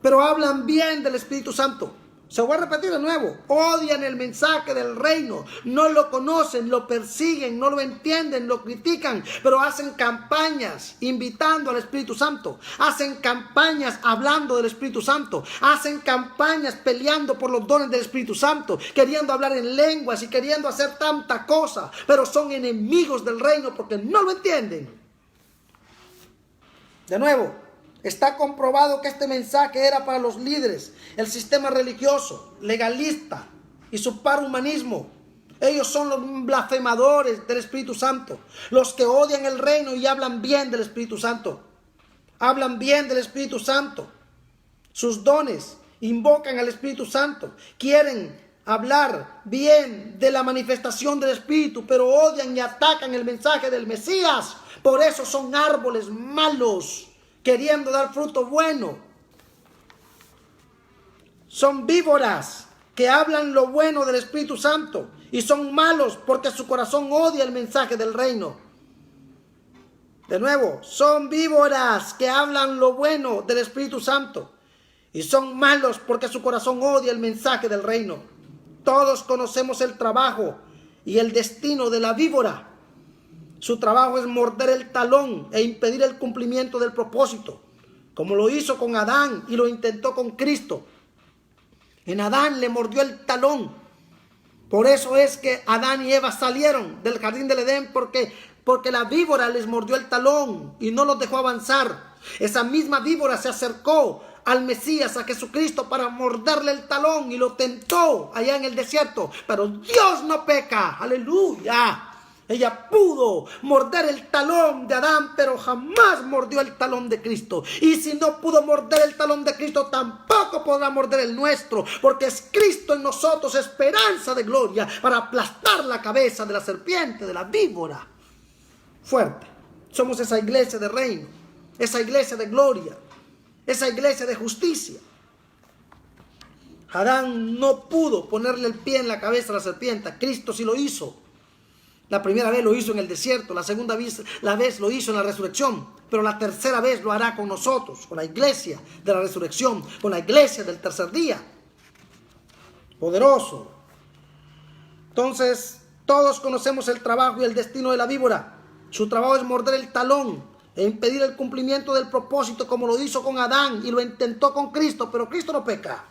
pero hablan bien del Espíritu Santo. Se voy a repetir de nuevo. Odian el mensaje del reino. No lo conocen, lo persiguen, no lo entienden, lo critican. Pero hacen campañas invitando al Espíritu Santo. Hacen campañas hablando del Espíritu Santo. Hacen campañas peleando por los dones del Espíritu Santo. Queriendo hablar en lenguas y queriendo hacer tanta cosa. Pero son enemigos del reino porque no lo entienden. De nuevo. Está comprobado que este mensaje era para los líderes, el sistema religioso, legalista y superhumanismo. Ellos son los blasfemadores del Espíritu Santo, los que odian el reino y hablan bien del Espíritu Santo. Hablan bien del Espíritu Santo. Sus dones invocan al Espíritu Santo. Quieren hablar bien de la manifestación del Espíritu, pero odian y atacan el mensaje del Mesías. Por eso son árboles malos, queriendo dar fruto bueno. Son víboras que hablan lo bueno del Espíritu Santo y son malos porque su corazón odia el mensaje del reino. De nuevo, son víboras que hablan lo bueno del Espíritu Santo y son malos porque su corazón odia el mensaje del reino. Todos conocemos el trabajo y el destino de la víbora. Su trabajo es morder el talón e impedir el cumplimiento del propósito, como lo hizo con Adán y lo intentó con Cristo. En Adán le mordió el talón. Por eso es que Adán y Eva salieron del jardín del Edén, porque la víbora les mordió el talón y no los dejó avanzar. Esa misma víbora se acercó al Mesías, a Jesucristo, para morderle el talón y lo tentó allá en el desierto. Pero Dios no peca. ¡Aleluya! Ella pudo morder el talón de Adán, pero jamás mordió el talón de Cristo. Y si no pudo morder el talón de Cristo, tampoco podrá morder el nuestro, porque es Cristo en nosotros, esperanza de gloria, para aplastar la cabeza de la serpiente, de la víbora. Fuerte. Somos esa iglesia de reino, esa iglesia de gloria, esa iglesia de justicia. Adán no pudo ponerle el pie en la cabeza a la serpiente. Cristo sí lo hizo. La primera vez lo hizo en el desierto, la segunda vez lo hizo en la resurrección, pero la tercera vez lo hará con nosotros, con la iglesia de la resurrección, con la iglesia del tercer día. Poderoso. Entonces, todos conocemos el trabajo y el destino de la víbora. Su trabajo es morder el talón e impedir el cumplimiento del propósito, como lo hizo con Adán y lo intentó con Cristo, pero Cristo no peca.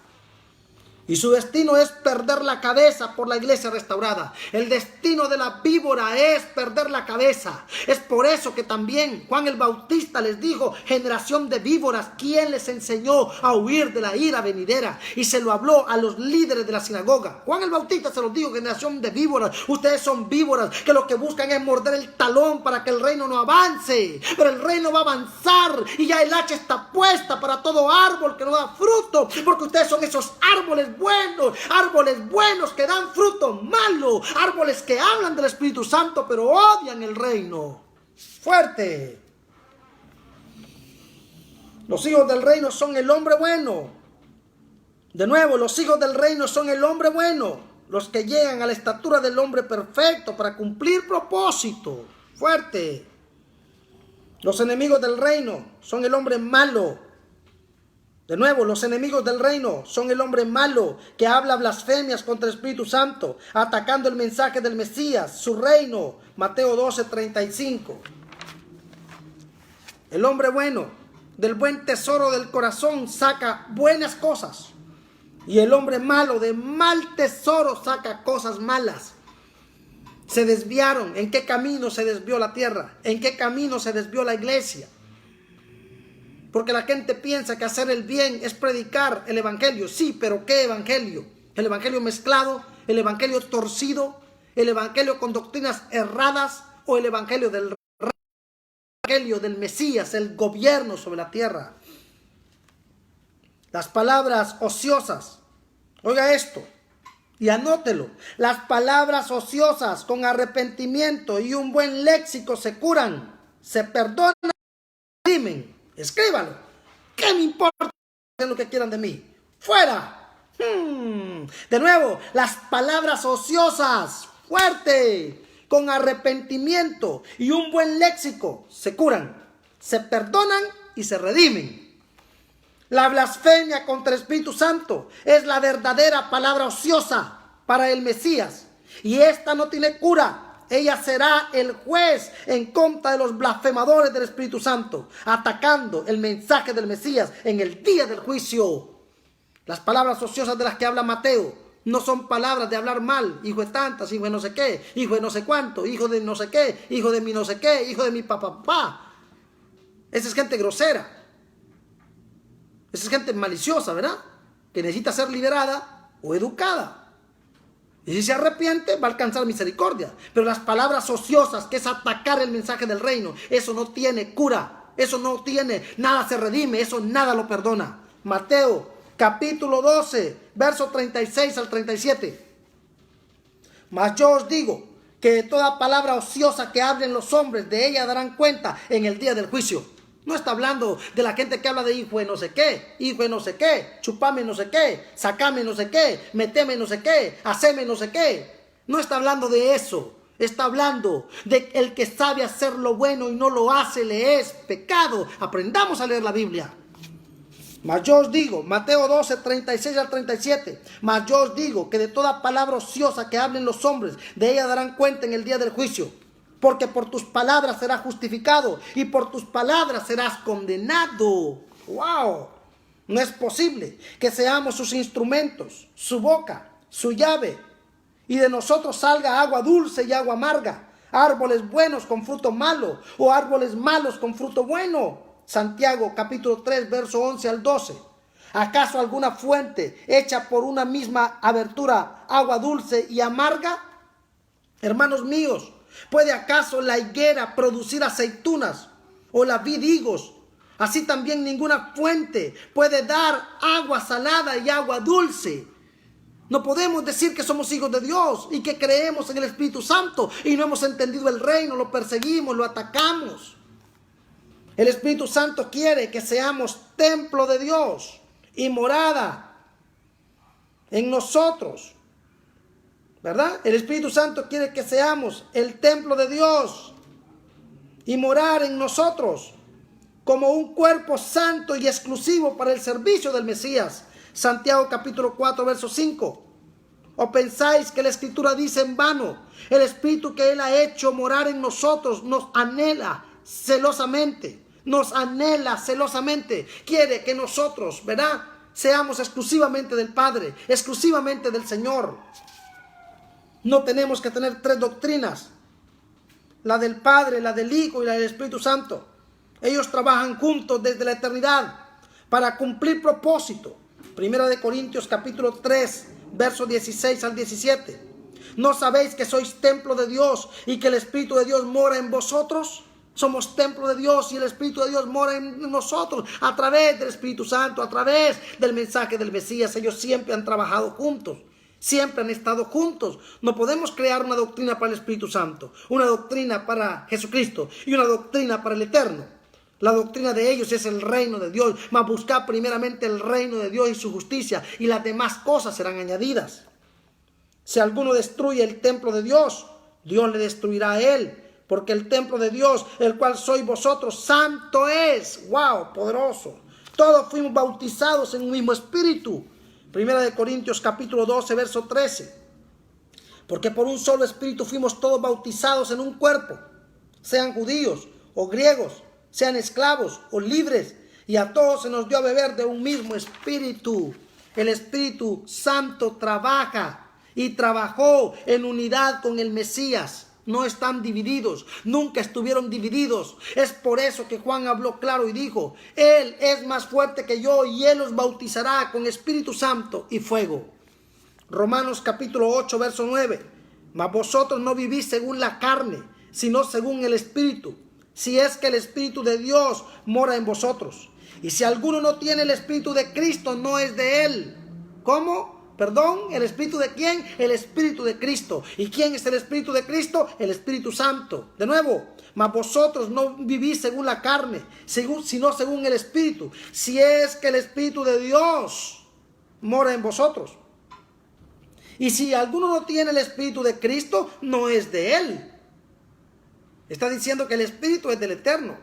Y su destino es perder la cabeza por la iglesia restaurada. El destino de la víbora es perder la cabeza. Es por eso que también Juan el Bautista les dijo: generación de víboras, ¿quién les enseñó a huir de la ira venidera? Y se lo habló a los líderes de la sinagoga. Juan el Bautista se los dijo: generación de víboras, ustedes son víboras que lo que buscan es morder el talón para que el reino no avance. Pero el reino va a avanzar y ya el hacha está puesta para todo árbol que no da fruto, porque ustedes son esos árboles buenos que dan fruto malo, árboles que hablan del Espíritu Santo pero odian el reino. Fuerte. Los hijos del reino son el hombre bueno. De nuevo, los hijos del reino son el hombre bueno, los que llegan a la estatura del hombre perfecto para cumplir propósito. Fuerte. Los enemigos del reino son el hombre malo. De nuevo, los enemigos del reino son el hombre malo que habla blasfemias contra el Espíritu Santo, atacando el mensaje del Mesías, su reino. Mateo 12:35. El hombre bueno, del buen tesoro del corazón saca buenas cosas, y el hombre malo de mal tesoro saca cosas malas. Se desviaron. ¿En qué camino se desvió la tierra? ¿En qué camino se desvió la iglesia? Porque la gente piensa que hacer el bien es predicar el evangelio. Sí, pero ¿qué evangelio? El evangelio mezclado, el evangelio torcido, el evangelio con doctrinas erradas o el evangelio del Mesías, el gobierno sobre la tierra. Las palabras ociosas, oiga esto y anótelo, las palabras ociosas con arrepentimiento y un buen léxico se curan, se perdonan, se redimen. Escríbalo. ¿Qué me importa lo que quieran de mí? ¡Fuera! De nuevo, las palabras ociosas, fuerte, con arrepentimiento y un buen léxico, se curan, se perdonan y se redimen. La blasfemia contra el Espíritu Santo es la verdadera palabra ociosa para el Mesías. Y esta no tiene cura. Ella será el juez en contra de los blasfemadores del Espíritu Santo, atacando el mensaje del Mesías en el día del juicio. Las palabras ociosas de las que habla Mateo no son palabras de hablar mal. Hijo de tantas, hijo de no sé qué, hijo de no sé cuánto, hijo de no sé qué, hijo de mi no sé qué, hijo de mi papá. Esa es gente grosera. Esa es gente maliciosa, ¿verdad? Que necesita ser liberada o educada. Y si se arrepiente, va a alcanzar misericordia. Pero las palabras ociosas, que es atacar el mensaje del reino, eso no tiene cura. Eso no tiene, nada se redime, eso nada lo perdona. Mateo, capítulo 12, verso 36 al 37. Mas yo os digo que de toda palabra ociosa que hablen los hombres, de ella darán cuenta en el día del juicio. No está hablando de la gente que habla de hijo de no sé qué, hijo de no sé qué, chupame no sé qué, sacame no sé qué, meteme no sé qué, haceme no sé qué. No está hablando de eso. Está hablando de el que sabe hacer lo bueno y no lo hace, le es pecado. Aprendamos a leer la Biblia. Mas yo os digo, Mateo 12, 36 al 37, mas yo os digo que de toda palabra ociosa que hablen los hombres, de ella darán cuenta en el día del juicio. Porque por tus palabras serás justificado y por tus palabras serás condenado. ¡Wow! No es posible que seamos sus instrumentos, su boca, su llave, y de nosotros salga agua dulce y agua amarga, árboles buenos con fruto malo o árboles malos con fruto bueno. Santiago capítulo 3, verso 11 al 12. ¿Acaso alguna fuente hecha por una misma abertura agua dulce y amarga? Hermanos míos, ¿puede acaso la higuera producir aceitunas o la vid higos? Así también ninguna fuente puede dar agua salada y agua dulce. No podemos decir que somos hijos de Dios y que creemos en el Espíritu Santo y no hemos entendido el reino, lo perseguimos, lo atacamos. El Espíritu Santo quiere que seamos templo de Dios y morada en nosotros. ¿Verdad? El Espíritu Santo quiere que seamos el templo de Dios y morar en nosotros como un cuerpo santo y exclusivo para el servicio del Mesías. Santiago capítulo 4, verso 5. ¿O pensáis que la Escritura dice en vano? El Espíritu que Él ha hecho morar en nosotros nos anhela celosamente. Nos anhela celosamente. Quiere que nosotros, ¿verdad?, seamos exclusivamente del Padre, exclusivamente del Señor. No tenemos que tener tres doctrinas: la del Padre, la del Hijo y la del Espíritu Santo. Ellos trabajan juntos desde la eternidad para cumplir propósito. Primera de Corintios capítulo 3, versos 16 al 17. ¿No sabéis que sois templo de Dios y que el Espíritu de Dios mora en vosotros? Somos templo de Dios y el Espíritu de Dios mora en nosotros a través del Espíritu Santo, a través del mensaje del Mesías. Ellos siempre han trabajado juntos. Siempre han estado juntos. No podemos crear una doctrina para el Espíritu Santo, una doctrina para Jesucristo y una doctrina para el Eterno. La doctrina de ellos es el reino de Dios. Mas buscad primeramente el reino de Dios y su justicia, y las demás cosas serán añadidas. Si alguno destruye el templo de Dios, Dios le destruirá a él. Porque el templo de Dios, el cual sois vosotros, santo es. ¡Wow! Poderoso. Todos fuimos bautizados en un mismo espíritu. Primera de Corintios capítulo 12, verso 13. Porque por un solo espíritu fuimos todos bautizados en un cuerpo, sean judíos o griegos, sean esclavos o libres, y a todos se nos dio a beber de un mismo espíritu. El Espíritu Santo trabaja y trabajó en unidad con el Mesías. No están divididos, nunca estuvieron divididos. Es por eso que Juan habló claro y dijo: Él es más fuerte que yo y Él los bautizará con Espíritu Santo y fuego. Romanos capítulo 8, verso 9. Mas vosotros no vivís según la carne, sino según el Espíritu, si es que el Espíritu de Dios mora en vosotros. Y si alguno no tiene el Espíritu de Cristo, no es de él. ¿Cómo? Perdón, ¿el Espíritu de quién? El Espíritu de Cristo. ¿Y quién es el Espíritu de Cristo? El Espíritu Santo. De nuevo, mas vosotros no vivís según la carne, sino según el Espíritu, si es que el Espíritu de Dios mora en vosotros. Y si alguno no tiene el Espíritu de Cristo, no es de él. Está diciendo que el Espíritu es del Eterno.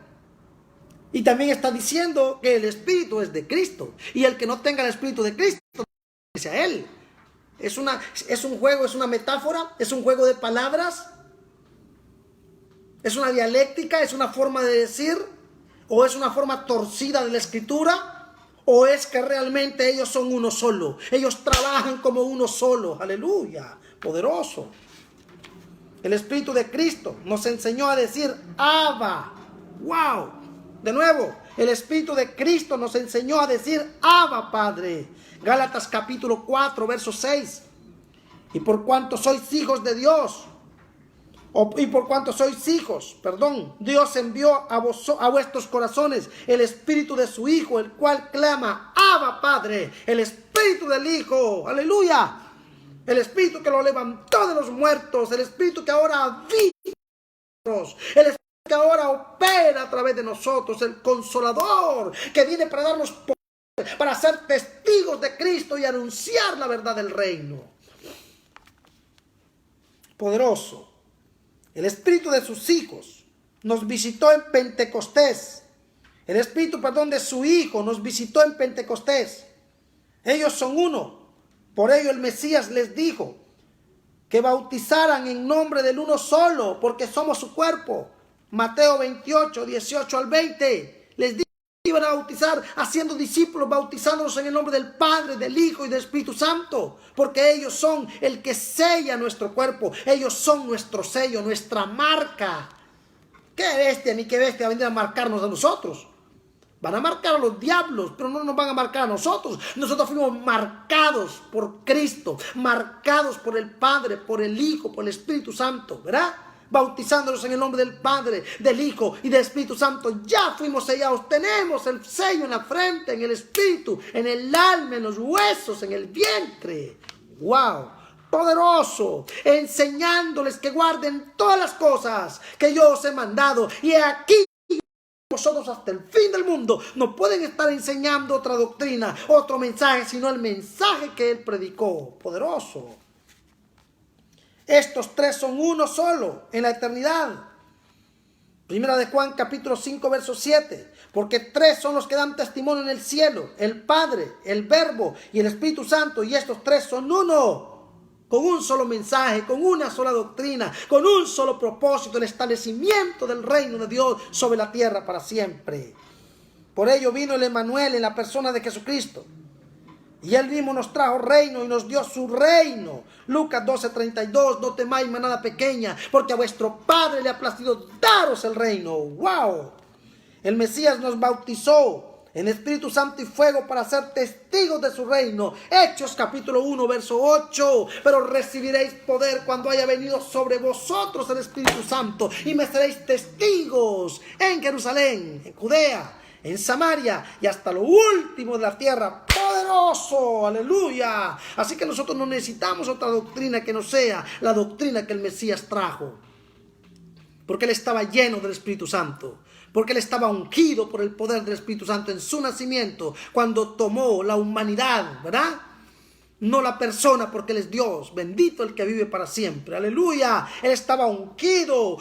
Y también está diciendo que el Espíritu es de Cristo. Y el que no tenga el Espíritu de Cristo, dice a él. Es un juego, es una metáfora, es un juego de palabras. Es una dialéctica, es una forma de decir. O es una forma torcida de la Escritura. O es que realmente ellos son uno solo. Ellos trabajan como uno solo. Aleluya. Poderoso. El Espíritu de Cristo nos enseñó a decir Abba. Wow. De nuevo, el Espíritu de Cristo nos enseñó a decir Abba, Padre. Gálatas capítulo 4, verso 6. Y por cuanto sois hijos de Dios, Dios envió a vuestros corazones el Espíritu de su Hijo, el cual clama Abba, Padre. El Espíritu del Hijo. Aleluya. El Espíritu que lo levantó de los muertos. El Espíritu que ahora vive en nosotros. El Espíritu que ahora opera a través de nosotros, el Consolador, que viene para darnos poder, para ser testigos de Cristo y anunciar la verdad del reino. Poderoso. El Espíritu de sus hijos nos visitó en Pentecostés. El Espíritu, de su Hijo nos visitó en Pentecostés. Ellos son uno. Por ello el Mesías les dijo que bautizaran en nombre del uno solo, porque somos su cuerpo. Mateo 28, 18 al 20, les dijo que iban a bautizar haciendo discípulos, bautizándolos en el nombre del Padre, del Hijo y del Espíritu Santo, porque ellos son el que sella nuestro cuerpo, ellos son nuestro sello, nuestra marca. ¿Qué bestia ni qué bestia vendrá a marcarnos a nosotros? Van a marcar a los diablos, pero no nos van a marcar a nosotros. Nosotros fuimos marcados por Cristo, marcados por el Padre, por el Hijo, por el Espíritu Santo, ¿verdad? Bautizándonos en el nombre del Padre, del Hijo y del Espíritu Santo. Ya fuimos sellados. Tenemos el sello en la frente, en el espíritu, en el alma, en los huesos, en el vientre. ¡Wow! Poderoso. Enseñándoles que guarden todas las cosas que yo os he mandado. Y aquí vosotros hasta el fin del mundo. No pueden estar enseñando otra doctrina, otro mensaje, sino el mensaje que él predicó. Poderoso. Estos tres son uno solo en la eternidad. Primera de Juan capítulo 5 verso 7. Porque tres son los que dan testimonio en el cielo: el Padre, el Verbo y el Espíritu Santo. Y estos tres son uno, con un solo mensaje, con una sola doctrina, con un solo propósito: el establecimiento del reino de Dios sobre la tierra para siempre. Por ello vino el Emmanuel en la persona de Jesucristo. Y él mismo nos trajo reino y nos dio su reino. Lucas 12:32, no temáis manada pequeña, porque a vuestro Padre le ha placido daros el reino. ¡Wow! El Mesías nos bautizó en Espíritu Santo y fuego para ser testigos de su reino. Hechos capítulo 1, verso 8. Pero recibiréis poder cuando haya venido sobre vosotros el Espíritu Santo, y me seréis testigos en Jerusalén, en Judea, en Samaria y hasta lo último de la tierra. Poderoso, aleluya. Así que nosotros no necesitamos otra doctrina que no sea la doctrina que el Mesías trajo, porque él estaba lleno del Espíritu Santo, porque él estaba ungido por el poder del Espíritu Santo en su nacimiento, cuando tomó la humanidad, ¿verdad? No la persona, porque él es Dios. Bendito el que vive para siempre. Aleluya. Él estaba ungido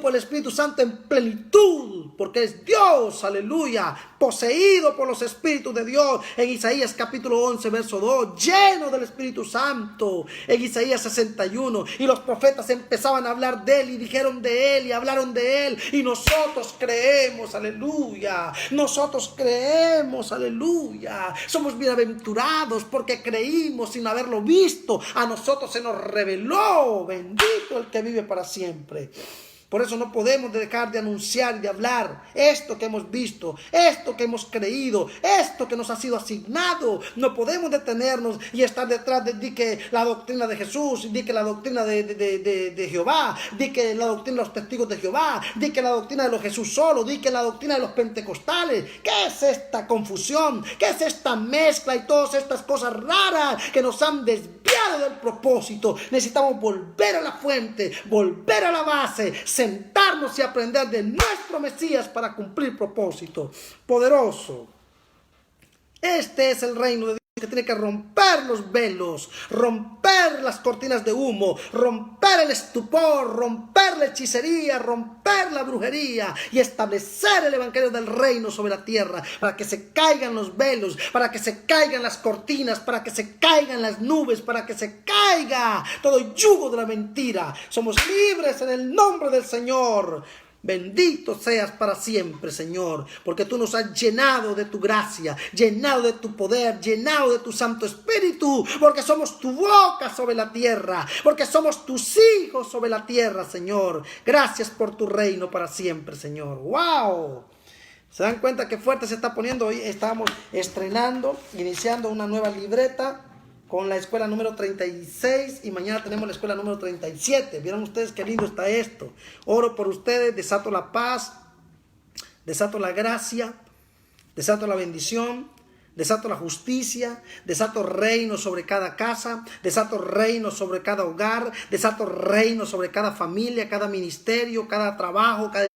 por el Espíritu Santo en plenitud, porque es Dios. Aleluya. Poseído por los Espíritus de Dios. En Isaías capítulo 11, verso 2. Lleno del Espíritu Santo. En Isaías 61. Y los profetas empezaban a hablar de él y dijeron de él y hablaron de él. Y nosotros creemos. Aleluya. Nosotros creemos. Aleluya. Somos bienaventurados porque creímos sin haberlo visto. A nosotros se nos reveló. Bendito el que vive para siempre. Por eso no podemos dejar de anunciar y de hablar esto que hemos visto, esto que hemos creído, esto que nos ha sido asignado. No podemos detenernos y estar detrás de que la doctrina de Jesús, de que la doctrina de Jehová, de que la doctrina de los testigos de Jehová, de que la doctrina de los Jesús solo, de que la doctrina de los pentecostales. ¿Qué es esta confusión? ¿Qué es esta mezcla y todas estas cosas raras que nos han desviado del propósito? Necesitamos volver a la fuente, volver a la base, sentarnos y aprender de nuestro Mesías para cumplir propósito. Poderoso. Este es el reino de Dios que tiene que romper los velos, romper las cortinas de humo, romper el estupor, romper la hechicería, romper la brujería y establecer el evangelio del reino sobre la tierra, para que se caigan los velos, para que se caigan las cortinas, para que se caigan las nubes, para que se caiga todo yugo de la mentira. Somos libres en el nombre del Señor. Bendito seas para siempre, Señor, porque tú nos has llenado de tu gracia, llenado de tu poder, llenado de tu Santo Espíritu, porque somos tu boca sobre la tierra, porque somos tus hijos sobre la tierra, Señor. Gracias por tu reino para siempre, Señor. ¡Wow! ¿Se dan cuenta qué fuerte se está poniendo? Hoy estamos estrenando, iniciando una nueva libreta con la escuela número 36 y mañana tenemos la escuela número 37. Vieron ustedes qué lindo está esto. Oro por ustedes, desato la paz, desato la gracia, desato la bendición, desato la justicia, desato reino sobre cada casa, desato reino sobre cada hogar, desato reino sobre cada familia, cada ministerio, cada trabajo, cada...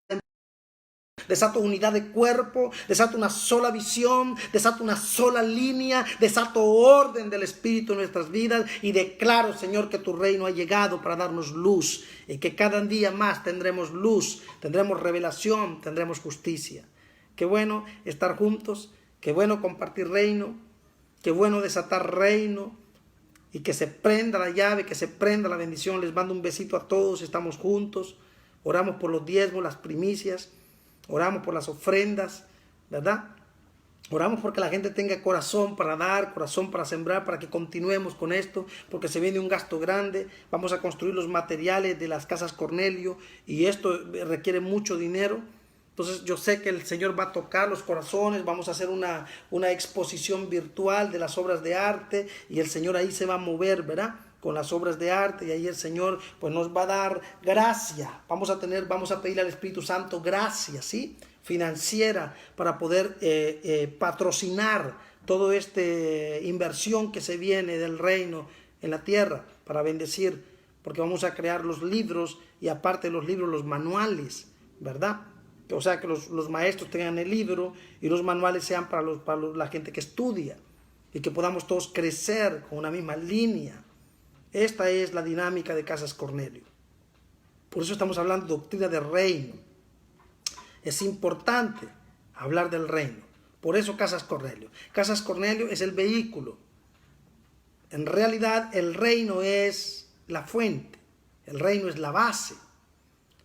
Desato unidad de cuerpo, desato una sola visión, desato una sola línea, desato orden del Espíritu en nuestras vidas y declaro, Señor, que tu reino ha llegado para darnos luz y que cada día más tendremos luz, tendremos revelación, tendremos justicia. Qué bueno estar juntos, qué bueno compartir reino, qué bueno desatar reino y que se prenda la llave, que se prenda la bendición. Les mando un besito a todos, estamos juntos, oramos por los diezmos, las primicias. Oramos por las ofrendas, ¿verdad? Oramos porque la gente tenga corazón para dar, corazón para sembrar, para que continuemos con esto, porque se viene un gasto grande. Vamos a construir los materiales de las casas Cornelio y esto requiere mucho dinero. Entonces yo sé que el Señor va a tocar los corazones, vamos a hacer una exposición virtual de las obras de arte y el Señor ahí se va a mover, ¿verdad? Con las obras de arte y ahí el Señor pues nos va a dar gracia. Vamos a pedirle al Espíritu Santo gracia, ¿sí? Financiera para poder patrocinar toda esta inversión que se viene del reino en la tierra para bendecir, porque vamos a crear los libros y aparte de los libros los manuales, ¿verdad? O sea que los maestros tengan el libro y los manuales sean para la gente que estudia y que podamos todos crecer con una misma línea. Esta es la dinámica de Casas Cornelio. Por eso estamos hablando de doctrina de reino. Es importante hablar del reino. Por eso Casas Cornelio. Casas Cornelio es el vehículo. En realidad el reino es la fuente. El reino es la base.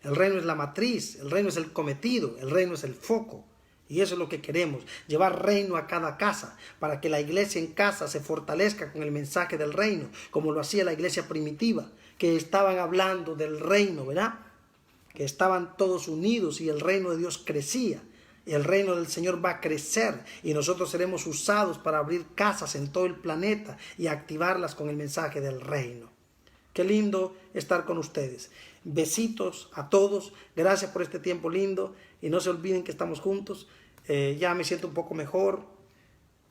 El reino es la matriz. El reino es el cometido. El reino es el foco. Y eso es lo que queremos, llevar reino a cada casa, para que la iglesia en casa se fortalezca con el mensaje del reino, como lo hacía la iglesia primitiva, que estaban hablando del reino, ¿verdad? Que estaban todos unidos y el reino de Dios crecía. Y el reino del Señor va a crecer y nosotros seremos usados para abrir casas en todo el planeta y activarlas con el mensaje del reino. Qué lindo estar con ustedes. Besitos a todos. Gracias por este tiempo lindo. Y no se olviden que estamos juntos. Ya me siento un poco mejor.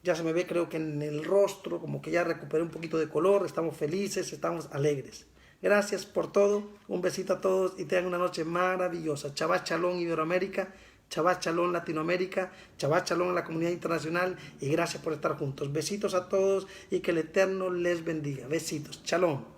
Ya se me ve, creo que en el rostro, como que ya recuperé un poquito de color. Estamos felices, estamos alegres. Gracias por todo. Un besito a todos y tengan una noche maravillosa. Shabbat Shalom Iberoamérica. Shabbat Shalom Latinoamérica. Shabbat Shalom en la comunidad internacional. Y gracias por estar juntos. Besitos a todos y que el Eterno les bendiga. Besitos. Shalom.